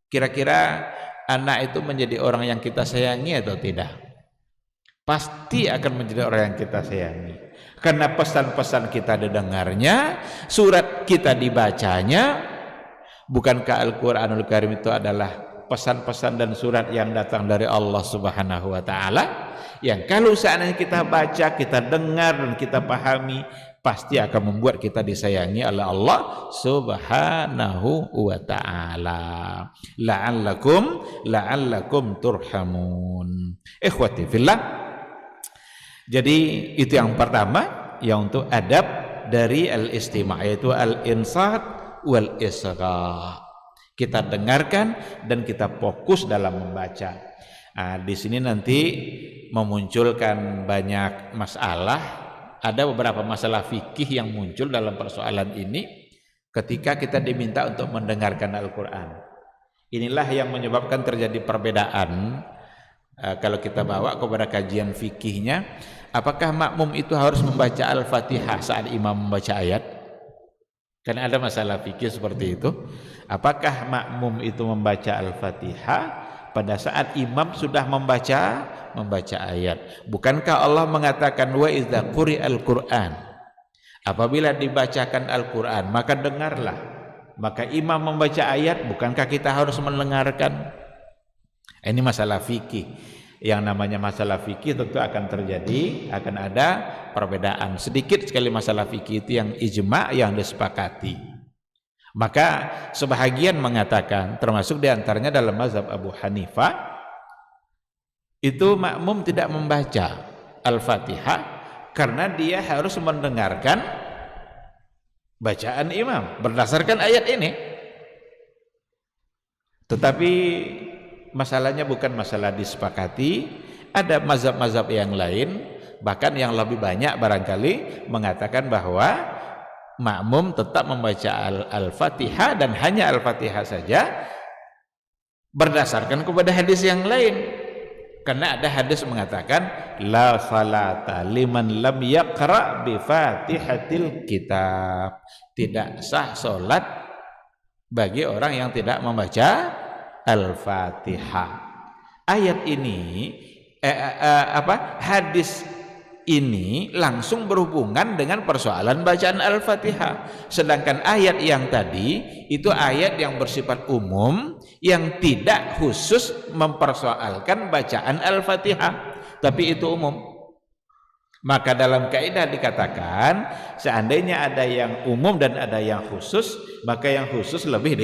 kira-kira anak itu menjadi orang yang kita sayangi atau tidak? Pasti akan menjadi orang yang kita sayangi. Karena pesan-pesan kita didengarnya, surat kita dibacanya. Bukankah Al-Quranul Karim itu adalah pesan-pesan dan surat yang datang dari Allah Subhanahu wa taala, yang kalau seandainya kita baca, kita dengar dan kita pahami, pasti akan membuat kita disayangi oleh Allah Subhanahu wa taala. La'allakum turhamun. Ikhwati fillah. Jadi itu yang pertama, yang untuk adab dari al-istima', yaitu al-insat wal isra'. Kita dengarkan dan kita fokus dalam membaca. Nah, di sini nanti memunculkan banyak masalah. Ada beberapa masalah fikih yang muncul dalam persoalan ini ketika kita diminta untuk mendengarkan Al-Quran. Inilah yang menyebabkan terjadi perbedaan. Kalau kita bawa kepada kajian fikihnya, apakah makmum itu harus membaca Al-Fatihah saat imam membaca ayat? Karena ada masalah fikih seperti itu. Apakah makmum itu membaca Al-Fatihah pada saat imam sudah membaca ayat? Bukankah Allah mengatakan, wa idza quri'al Qur'an, apabila dibacakan Al-Quran maka dengarlah. Maka imam membaca ayat, bukankah kita harus mendengarkan? Ini masalah fikih. Yang namanya masalah fikih tentu akan terjadi, akan ada perbedaan. Sedikit sekali masalah fikih itu yang ijma', yang disepakati. Maka sebahagian mengatakan, termasuk diantaranya dalam mazhab Abu Hanifah, itu makmum tidak membaca Al-Fatihah karena dia harus mendengarkan bacaan imam berdasarkan ayat ini. Tetapi masalahnya bukan masalah disepakati. Ada mazhab-mazhab yang lain, bahkan yang lebih banyak barangkali, mengatakan bahwa makmum tetap membaca Al-Fatihah dan hanya Al-Fatihah saja berdasarkan kepada hadis yang lain. Karena ada hadis mengatakan, la salata liman lam yaqra bi Fatihatil kitab. Tidak sah salat bagi orang yang tidak membaca Al-Fatihah. Ayat ini hadis ini langsung berhubungan dengan persoalan bacaan Al-Fatihah. Sedangkan ayat yang tadi itu ayat yang bersifat umum yang tidak khusus mempersoalkan bacaan Al-Fatihah, tapi itu umum. Maka dalam kaidah dikatakan seandainya ada yang umum dan ada yang khusus, maka yang khusus lebih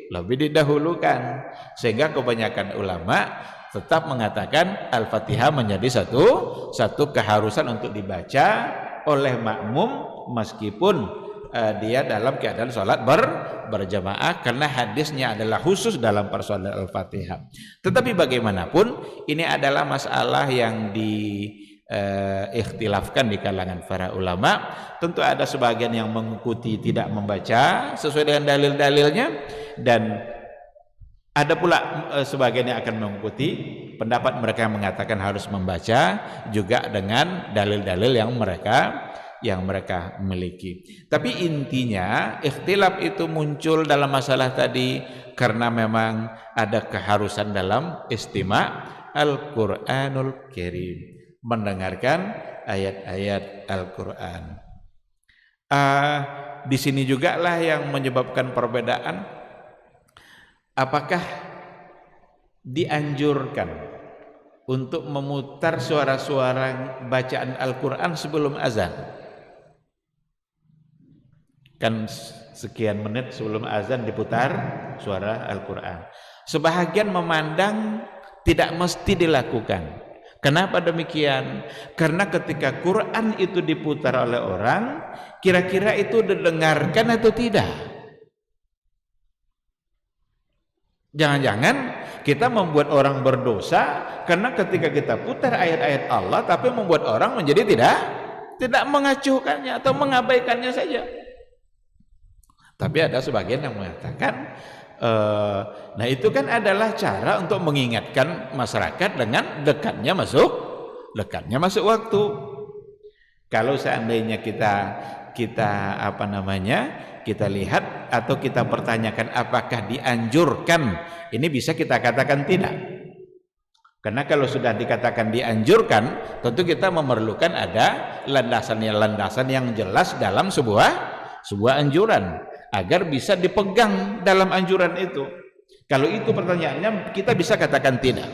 didahulukan. Sehingga kebanyakan ulama tetap mengatakan Al-Fatihah menjadi satu keharusan untuk dibaca oleh makmum meskipun dia dalam keadaan sholat berjamaah, karena hadisnya adalah khusus dalam persoalan Al-Fatihah. Tetapi bagaimanapun ini adalah masalah yang ikhtilafkan di kalangan para ulama. Tentu ada sebagian yang mengikuti tidak membaca sesuai dengan dalil-dalilnya, dan ada pula sebagian yang akan mengikuti pendapat mereka yang mengatakan harus membaca juga dengan dalil-dalil yang mereka miliki. Tapi intinya ikhtilaf itu muncul dalam masalah tadi karena memang ada keharusan dalam istima' Al-Qur'anul Karim, mendengarkan ayat-ayat Al-Quran. Di sini juga lah yang menyebabkan perbedaan. Apakah dianjurkan untuk memutar suara-suara bacaan Al-Quran sebelum azan? Kan sekian menit sebelum azan diputar suara Al-Quran. Sebahagian memandang tidak mesti dilakukan. Kenapa demikian? Karena ketika Quran itu diputar oleh orang, kira-kira itu didengarkan atau tidak? Jangan-jangan kita membuat orang berdosa karena ketika kita putar ayat-ayat Allah tapi membuat orang menjadi tidak mengacuhkannya atau mengabaikannya saja. Tapi ada sebagian yang mengatakan nah itu kan adalah cara untuk mengingatkan masyarakat dengan dekatnya masuk waktu. Kalau seandainya kita lihat atau kita pertanyakan apakah dianjurkan, ini bisa kita katakan tidak. Karena kalau sudah dikatakan dianjurkan, tentu kita memerlukan ada landasan yang jelas dalam sebuah anjuran agar bisa dipegang dalam anjuran itu. Kalau itu pertanyaannya, kita bisa katakan tidak.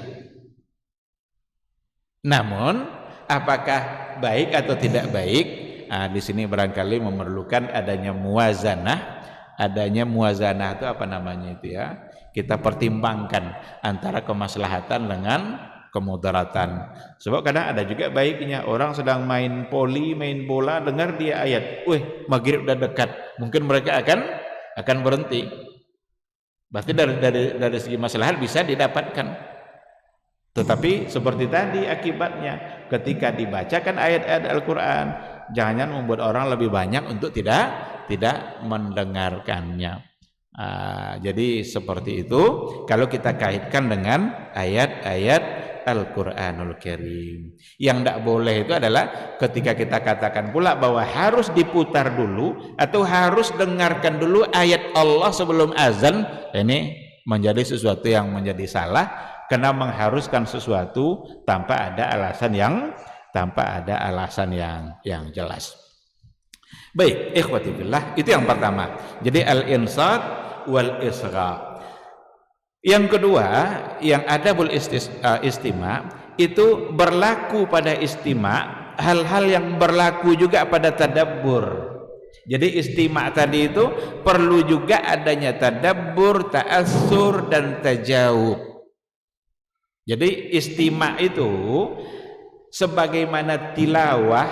Namun apakah baik atau tidak baik? Di sini barangkali memerlukan adanya muwazanah. Adanya muwazanah itu apa namanya itu ya? Kita pertimbangkan antara kemaslahatan dengan kemudaratan. Sebab kadang ada juga baiknya orang sedang main bola, dengar dia ayat, maghrib udah dekat, mungkin mereka akan berhenti. Berarti dari segi maslahat bisa didapatkan. Tetapi seperti tadi akibatnya ketika dibacakan ayat-ayat Al-Quran, jangan membuat orang lebih banyak untuk tidak mendengarkannya. Jadi seperti itu kalau kita kaitkan dengan ayat-ayat Al-Quranul Karim. Yang tidak boleh itu adalah ketika kita katakan pula bahwa harus diputar dulu atau harus dengarkan dulu ayat Allah sebelum azan, ini menjadi sesuatu yang menjadi salah karena mengharuskan sesuatu tanpa ada alasan yang jelas. Baik, ikhwati billah, itu yang pertama. Jadi al-insat wal isra. Yang kedua, yang adabul istima' itu berlaku pada istima' hal-hal yang berlaku juga pada tadabbur. Jadi istima' tadi itu perlu juga adanya tadabbur, ta'assur dan tajawub. Jadi istima' itu sebagaimana tilawah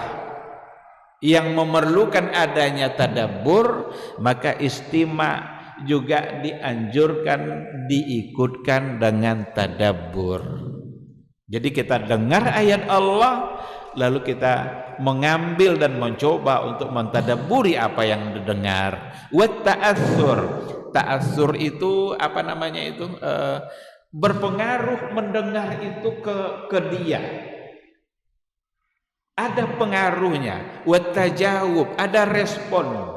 yang memerlukan adanya tadabbur, maka istima' juga dianjurkan diikutkan dengan tadabbur. Jadi kita dengar ayat Allah lalu kita mengambil dan mencoba untuk mentadabburi apa yang didengar. Wa ta'assur. Ta'assur itu apa namanya itu? Berpengaruh mendengar itu ke dia. Ada pengaruhnya. Wa tajawub, ada respon.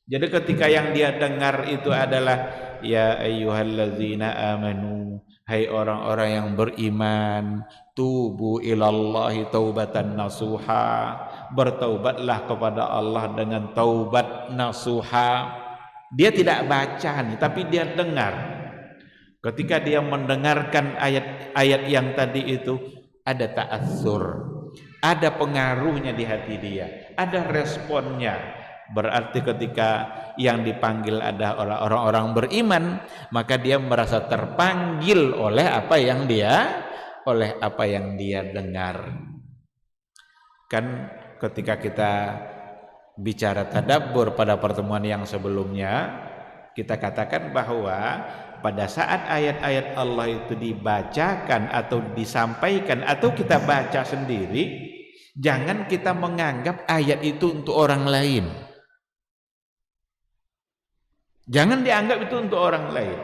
Jadi ketika yang dia dengar itu adalah ya ayyuhalladzina amanu, hai orang-orang yang beriman, tubu ilallahi taubatan nasuha, bertaubatlah kepada Allah dengan taubat nasuha. Dia tidak baca nih, tapi dia dengar. Ketika dia mendengarkan ayat-ayat yang tadi itu, ada ta'assur, ada pengaruhnya di hati dia, ada responnya. Berarti ketika yang dipanggil ada orang-orang beriman, maka dia merasa terpanggil oleh apa yang dia dengar. Kan ketika kita bicara tadabbur pada pertemuan yang sebelumnya, kita katakan bahwa pada saat ayat-ayat Allah itu dibacakan atau disampaikan atau kita baca sendiri, jangan kita menganggap ayat itu untuk orang lain. Jangan dianggap itu untuk orang lain.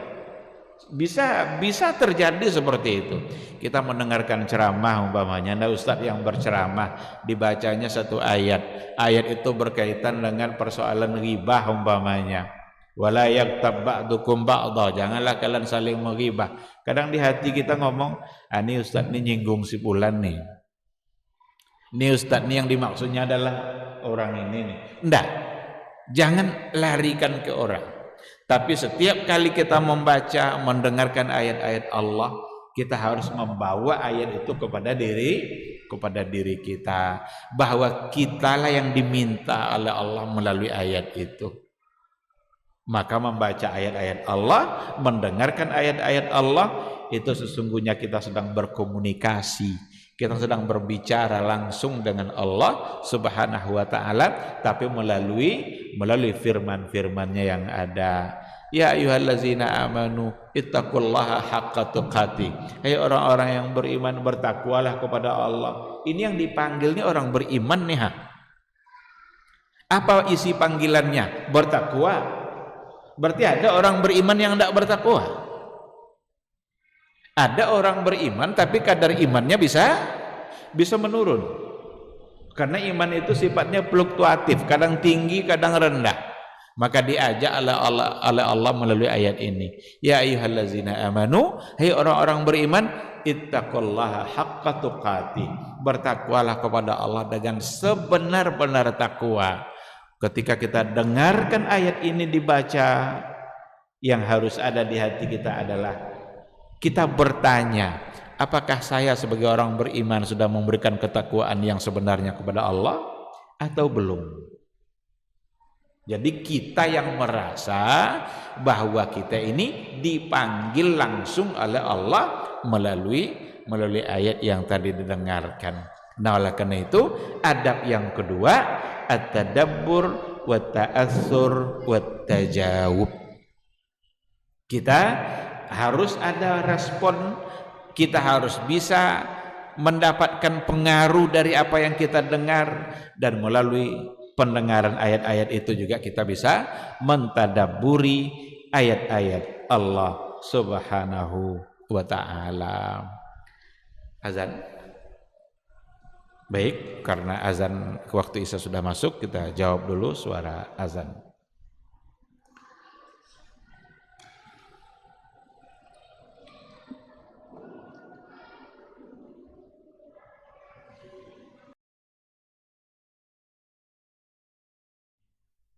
Bisa terjadi seperti itu. Kita mendengarkan ceramah umpamanya, ada ustadz yang berceramah, dibacanya satu ayat. Ayat itu berkaitan dengan persoalan ghibah umpamanya. Wala yaghtab ba'dukum ba'dha, janganlah kalian saling menghibah. Kadang di hati kita ngomong, ini ustadz ini nyinggung si fulan nih. Ini ustadz ini yang dimaksudnya adalah orang ini nih. Enggak. Jangan larikan ke orang. Tapi setiap kali kita membaca, mendengarkan ayat-ayat Allah, kita harus membawa ayat itu kepada diri kita, bahwa kitalah yang diminta oleh Allah melalui ayat itu. Maka membaca ayat-ayat Allah, mendengarkan ayat-ayat Allah, itu sesungguhnya kita sedang berkomunikasi, kita sedang berbicara langsung dengan Allah Subhanahu wa ta'ala, tapi melalui firman-firmannya yang ada. Ya ayyuhallazina amanu ittaqullaha haqqa tuqatih. Hai orang-orang yang beriman, bertakwalah kepada Allah. Ini yang dipanggil nih orang beriman nih. Apa isi panggilannya? Bertakwa. Berarti ada orang beriman yang tidak bertakwa. Ada orang beriman tapi kadar imannya bisa menurun. Karena iman itu sifatnya fluktuatif, kadang tinggi, kadang rendah. Maka diajak oleh Allah melalui ayat ini. Ya ayyuhallazina amanu, hai orang-orang beriman, ittaqullaha haqqa tuqatih. Bertakwalah kepada Allah dengan sebenar-benar takwa. Ketika kita dengarkan ayat ini dibaca, yang harus ada di hati kita adalah kita bertanya, apakah saya sebagai orang beriman sudah memberikan ketakwaan yang sebenarnya kepada Allah atau belum? Jadi kita yang merasa bahwa kita ini dipanggil langsung oleh Allah melalui ayat yang tadi didengarkan. Nah, oleh karena itu adab yang kedua, at-tadabbur wa ta'assur wa tajawub. Kita harus ada respon, kita harus bisa mendapatkan pengaruh dari apa yang kita dengar, dan melalui pendengaran ayat-ayat itu juga kita bisa mentadabburi ayat-ayat Allah Subhanahu wa ta'ala. Azan. Baik, karena azan waktu Isya sudah masuk, kita jawab dulu suara azan.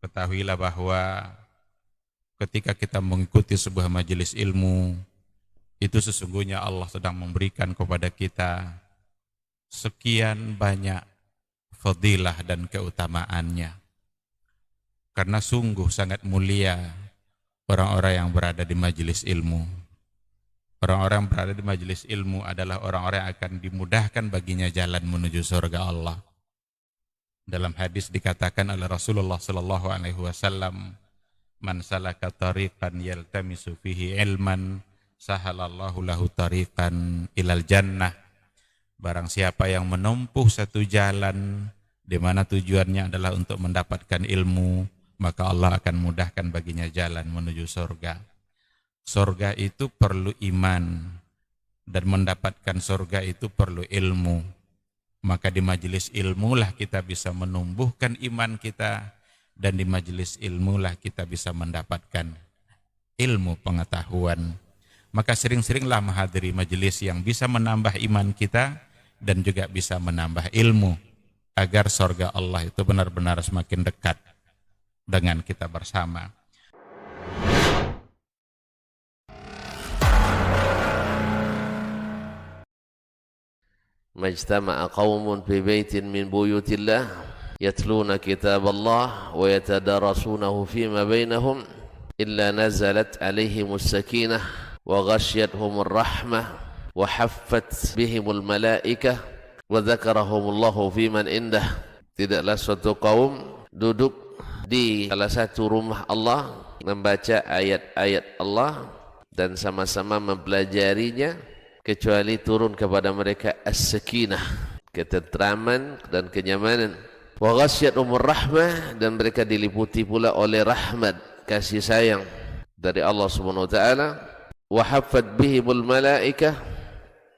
Ketahuilah bahwa ketika kita mengikuti sebuah majelis ilmu, itu sesungguhnya Allah sedang memberikan kepada kita sekian banyak fadilah dan keutamaannya. Karena sungguh sangat mulia orang-orang yang berada di majelis ilmu. Orang-orang yang berada di majelis ilmu adalah orang-orang yang akan dimudahkan baginya jalan menuju surga Allah. Dalam hadis dikatakan oleh Rasulullah sallallahu alaihi wasallam, "Man salaka tariqan yaltamisu fihi ilman, sahalallahu lahu tariqan ilal jannah." Barang siapa yang menempuh satu jalan di mana tujuannya adalah untuk mendapatkan ilmu, maka Allah akan mudahkan baginya jalan menuju surga. Surga itu perlu iman, dan mendapatkan surga itu perlu ilmu. Maka di majelis ilmu lah kita bisa menumbuhkan iman kita, dan di majelis ilmu lah kita bisa mendapatkan ilmu pengetahuan. Maka sering-seringlah menghadiri majelis yang bisa menambah iman kita dan juga bisa menambah ilmu, agar surga Allah itu benar-benar semakin dekat dengan kita bersama. Majtama'a qaumun fi baitin min buyutillah yatluna kitaballah wa yatadarasunahu fima bainahum illa nazalat alaihimus sakinah wa ghasyiyatuhumur rahmah wa haffat bihimul malaikah wa dzakarahumullahu fiman indah. Tidaklah suatu kaum duduk di salah satu rumah Allah membaca ayat-ayat Allah dan sama-sama mempelajarinya, kecuali turun kepada mereka as-sakinah, ketentraman dan kenyamanan. Wa ghasyiyatuhumur rahmah, dan mereka diliputi pula oleh rahmat, kasih sayang dari Allah Subhanahu wa taala. Wa haffat bihimul malaikah,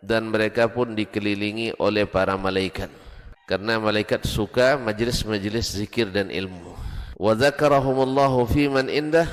dan mereka pun dikelilingi oleh para malaikat, karena malaikat suka majelis-majelis zikir dan ilmu. Wa dzakarahumullahu fiman indah,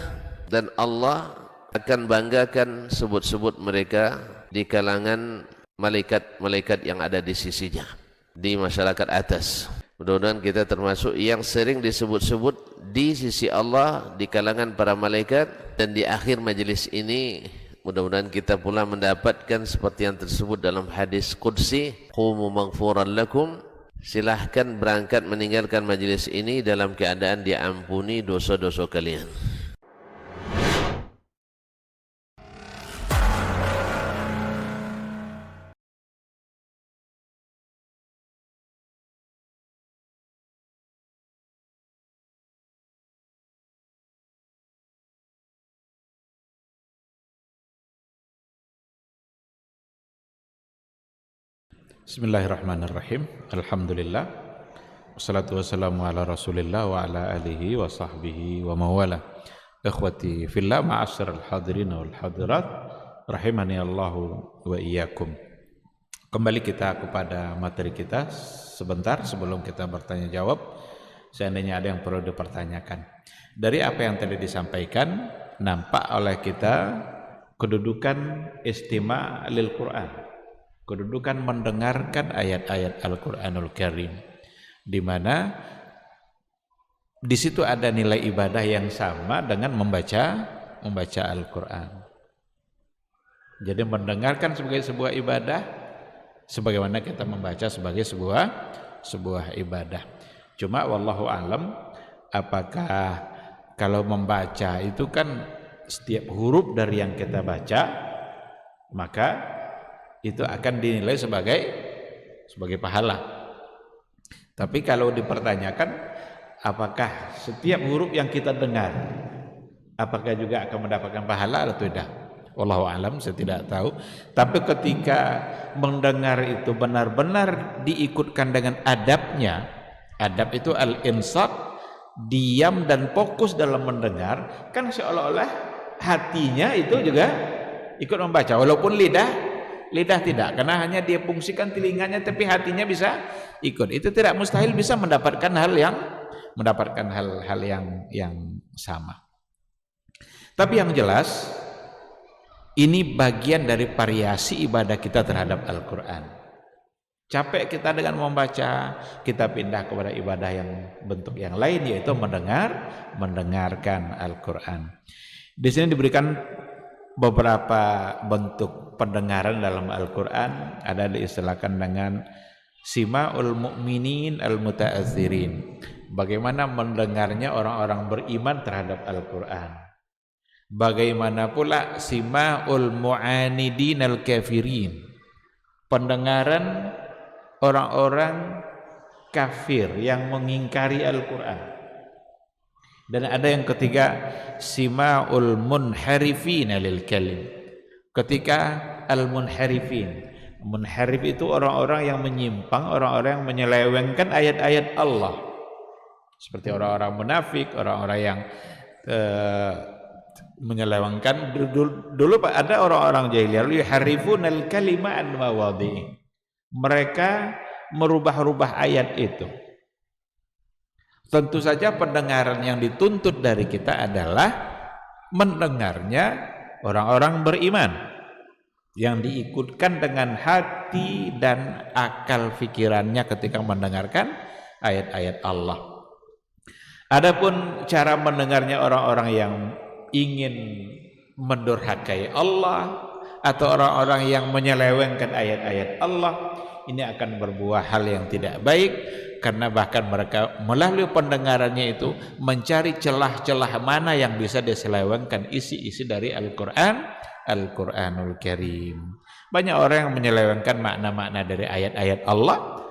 dan Allah akan banggakan sebut-sebut mereka di kalangan malaikat-malaikat yang ada di sisinya, di masyarakat atas. Mudah-mudahan kita termasuk yang sering disebut-sebut di sisi Allah, di kalangan para malaikat. Dan di akhir majelis ini mudah-mudahan kita pula mendapatkan seperti yang tersebut dalam hadis qudsi, qumu maghfuran lakum, silahkan berangkat meninggalkan majelis ini dalam keadaan diampuni dosa-dosa kalian. Bismillahirrahmanirrahim. Alhamdulillah. Wassalatu wassalamu ala Rasulillah wa ala alihi wa sahbihi wa mawala. Ikhwati fillah, ma'asyiral hadirin wal hadirat, rahimani Allahu wa iyyakum. Kembali kita kepada materi kita sebentar sebelum kita bertanya jawab. Seandainya ada yang perlu dipertanyakan. Dari apa yang tadi disampaikan, nampak oleh kita kedudukan istima' lil Quran. Kedudukan mendengarkan ayat-ayat Al-Quranul Karim, di mana di situ ada nilai ibadah yang sama dengan membaca Al-Quran. Jadi mendengarkan sebagai sebuah ibadah, sebagaimana kita membaca sebagai sebuah ibadah. Cuma wallahu alam, apakah kalau membaca itu kan setiap huruf dari yang kita baca, maka itu akan dinilai sebagai pahala. Tapi kalau dipertanyakan apakah setiap huruf yang kita dengar apakah juga akan mendapatkan pahala atau tidak, wallahu alam, saya tidak tahu. Tapi ketika mendengar itu benar-benar diikutkan dengan adabnya, adab itu al-insat, diam dan fokus dalam mendengar, kan seolah-olah hatinya itu juga ikut membaca, walaupun lidah tidak, karena hanya dia fungsikan telinganya tapi hatinya bisa ikut. Itu tidak mustahil bisa mendapatkan hal yang sama. Tapi yang jelas ini bagian dari variasi ibadah kita terhadap Al-Quran. Capek kita dengan membaca, kita pindah kepada ibadah yang bentuk yang lain, yaitu mendengarkan Al-Quran. Di sini diberikan beberapa bentuk pendengaran dalam Al-Quran. Ada diistilahkan dengan sima'ul mu'minin al-muta'azirin, bagaimana mendengarnya orang-orang beriman terhadap Al-Quran. Bagaimana pula sima'ul mu'anidin al-kafirin, pendengaran orang-orang kafir yang mengingkari Al-Quran. Dan ada yang ketiga, sima'ul munharifin lil kalim, ketika al-munharifin, munharif itu orang-orang yang menyimpang, orang-orang yang menyelewengkan ayat-ayat Allah, seperti orang-orang munafik, orang-orang yang menyelewengkan. Dulu ada orang-orang jahiliyah yuharrifun al-kalima an mawadhi'i, mereka merubah-rubah ayat itu. Tentu saja pendengaran yang dituntut dari kita adalah mendengarnya orang-orang beriman yang diikutkan dengan hati dan akal pikirannya ketika mendengarkan ayat-ayat Allah. Adapun cara mendengarnya orang-orang yang ingin mendurhakai Allah atau orang-orang yang menyelewengkan ayat-ayat Allah, ini akan berbuah hal yang tidak baik, karena bahkan mereka melalui pendengarannya itu mencari celah-celah mana yang bisa diselewengkan isi-isi dari Al-Quran, Al-Quranul Karim. Banyak orang yang menyelewengkan makna-makna dari ayat-ayat Allah,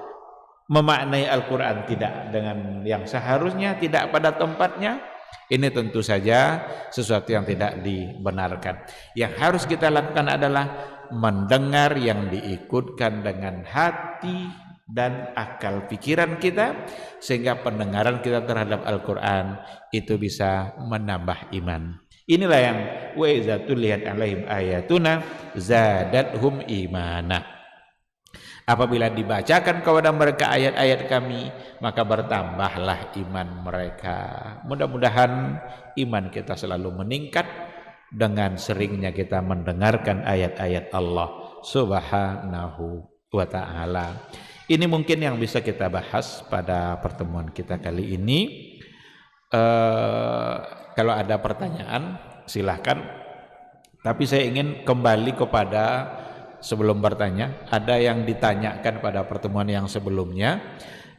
memaknai Al-Quran tidak dengan yang seharusnya, tidak pada tempatnya. Ini tentu saja sesuatu yang tidak dibenarkan. Yang harus kita lakukan adalah mendengar yang diikutkan dengan hati dan akal pikiran kita, sehingga pendengaran kita terhadap Al-Quran itu bisa menambah iman. Inilah yang wa iza tuliyat alaihim ayatuna zadathum imana. Apabila dibacakan kepada mereka ayat-ayat kami, maka bertambahlah iman mereka. Mudah-mudahan iman kita selalu meningkat dengan seringnya kita mendengarkan ayat-ayat Allah Subhanahu wa ta'ala. Ini mungkin yang bisa kita bahas pada pertemuan kita kali ini. Kalau ada pertanyaan silahkan, tapi saya ingin kembali kepada sebelum bertanya, ada yang ditanyakan pada pertemuan yang sebelumnya,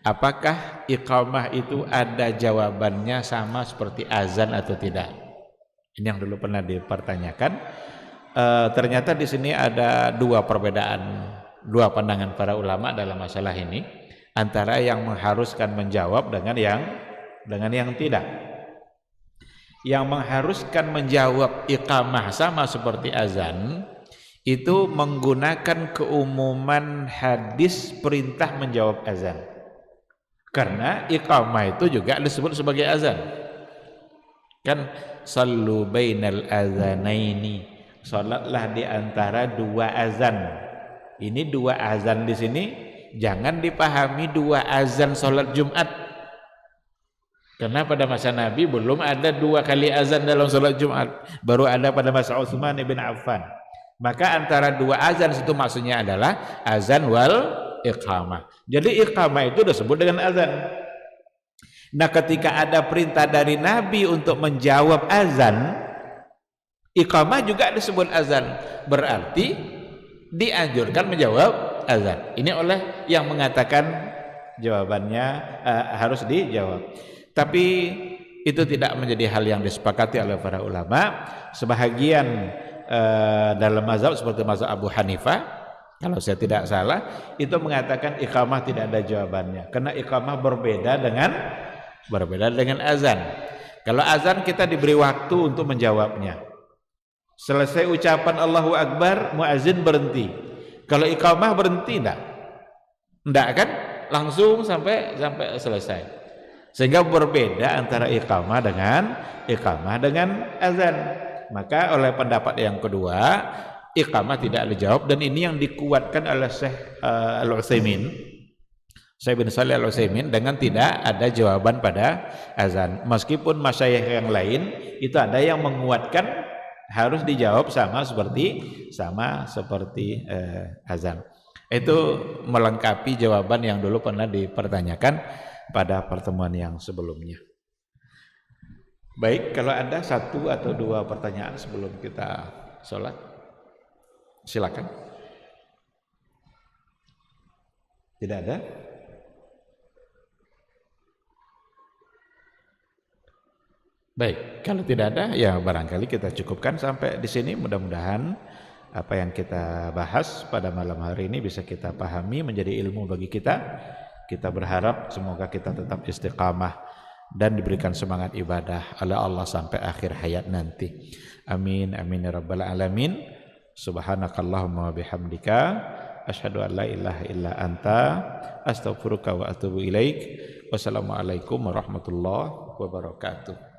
apakah iqamah itu ada jawabannya sama seperti azan atau tidak? Ini yang dulu pernah dipertanyakan. Ternyata di sini ada dua perbedaan, dua pandangan para ulama dalam masalah ini, antara yang mengharuskan menjawab dengan yang tidak. Yang mengharuskan menjawab iqamah sama seperti azan itu menggunakan keumuman hadis perintah menjawab azan, karena iqamah itu juga disebut sebagai azan kan. Sallu bainal azanaini, salatlah di antara dua azan. Ini dua azan di sini jangan dipahami dua azan salat Jumat, karena pada masa Nabi belum ada dua kali azan dalam salat Jumat, baru ada pada masa Utsman bin Affan. Maka antara dua azan itu maksudnya adalah azan wal iqamah. Jadi iqamah itu disebut dengan azan. Nah, ketika ada perintah dari Nabi untuk menjawab azan, iqamah juga disebut azan. Berarti dianjurkan menjawab azan. Ini oleh yang mengatakan jawabannya harus dijawab. Tapi itu tidak menjadi hal yang disepakati oleh para ulama. Sebahagian dalam mazhab seperti mazhab Abu Hanifah, kalau saya tidak salah, itu mengatakan iqamah tidak ada jawabannya, karena iqamah berbeda dengan azan. Kalau azan kita diberi waktu untuk menjawabnya. Selesai ucapan Allahu Akbar, muazin berhenti. Kalau iqamah berhenti enggak kan? Langsung sampai selesai. Sehingga berbeda antara iqamah dengan azan. Maka oleh pendapat yang kedua, iqamah tidak dijawab, dan ini yang dikuatkan oleh Syekh Al-Utsaimin, Syekh bin Shalih Al-Utsaimin, dengan tidak ada jawaban pada azan. Meskipun masyayikh yang lain itu ada yang menguatkan harus dijawab sama seperti azan. Itu melengkapi jawaban yang dulu pernah dipertanyakan pada pertemuan yang sebelumnya. Baik, kalau ada satu atau dua pertanyaan sebelum kita sholat, silakan. Tidak ada? Baik, kalau tidak ada, ya barangkali kita cukupkan sampai di sini. Mudah-mudahan apa yang kita bahas pada malam hari ini bisa kita pahami, menjadi ilmu bagi kita. Kita berharap semoga kita tetap istiqamah dan diberikan semangat ibadah oleh Allah sampai akhir hayat nanti. Amin amin ya rabbal alamin. Subhanakallahumma wa bihamdika asyhadu an la ilaha illa anta astaghfiruka wa atubu ilaik. Wassalamualaikum warahmatullahi wabarakatuh.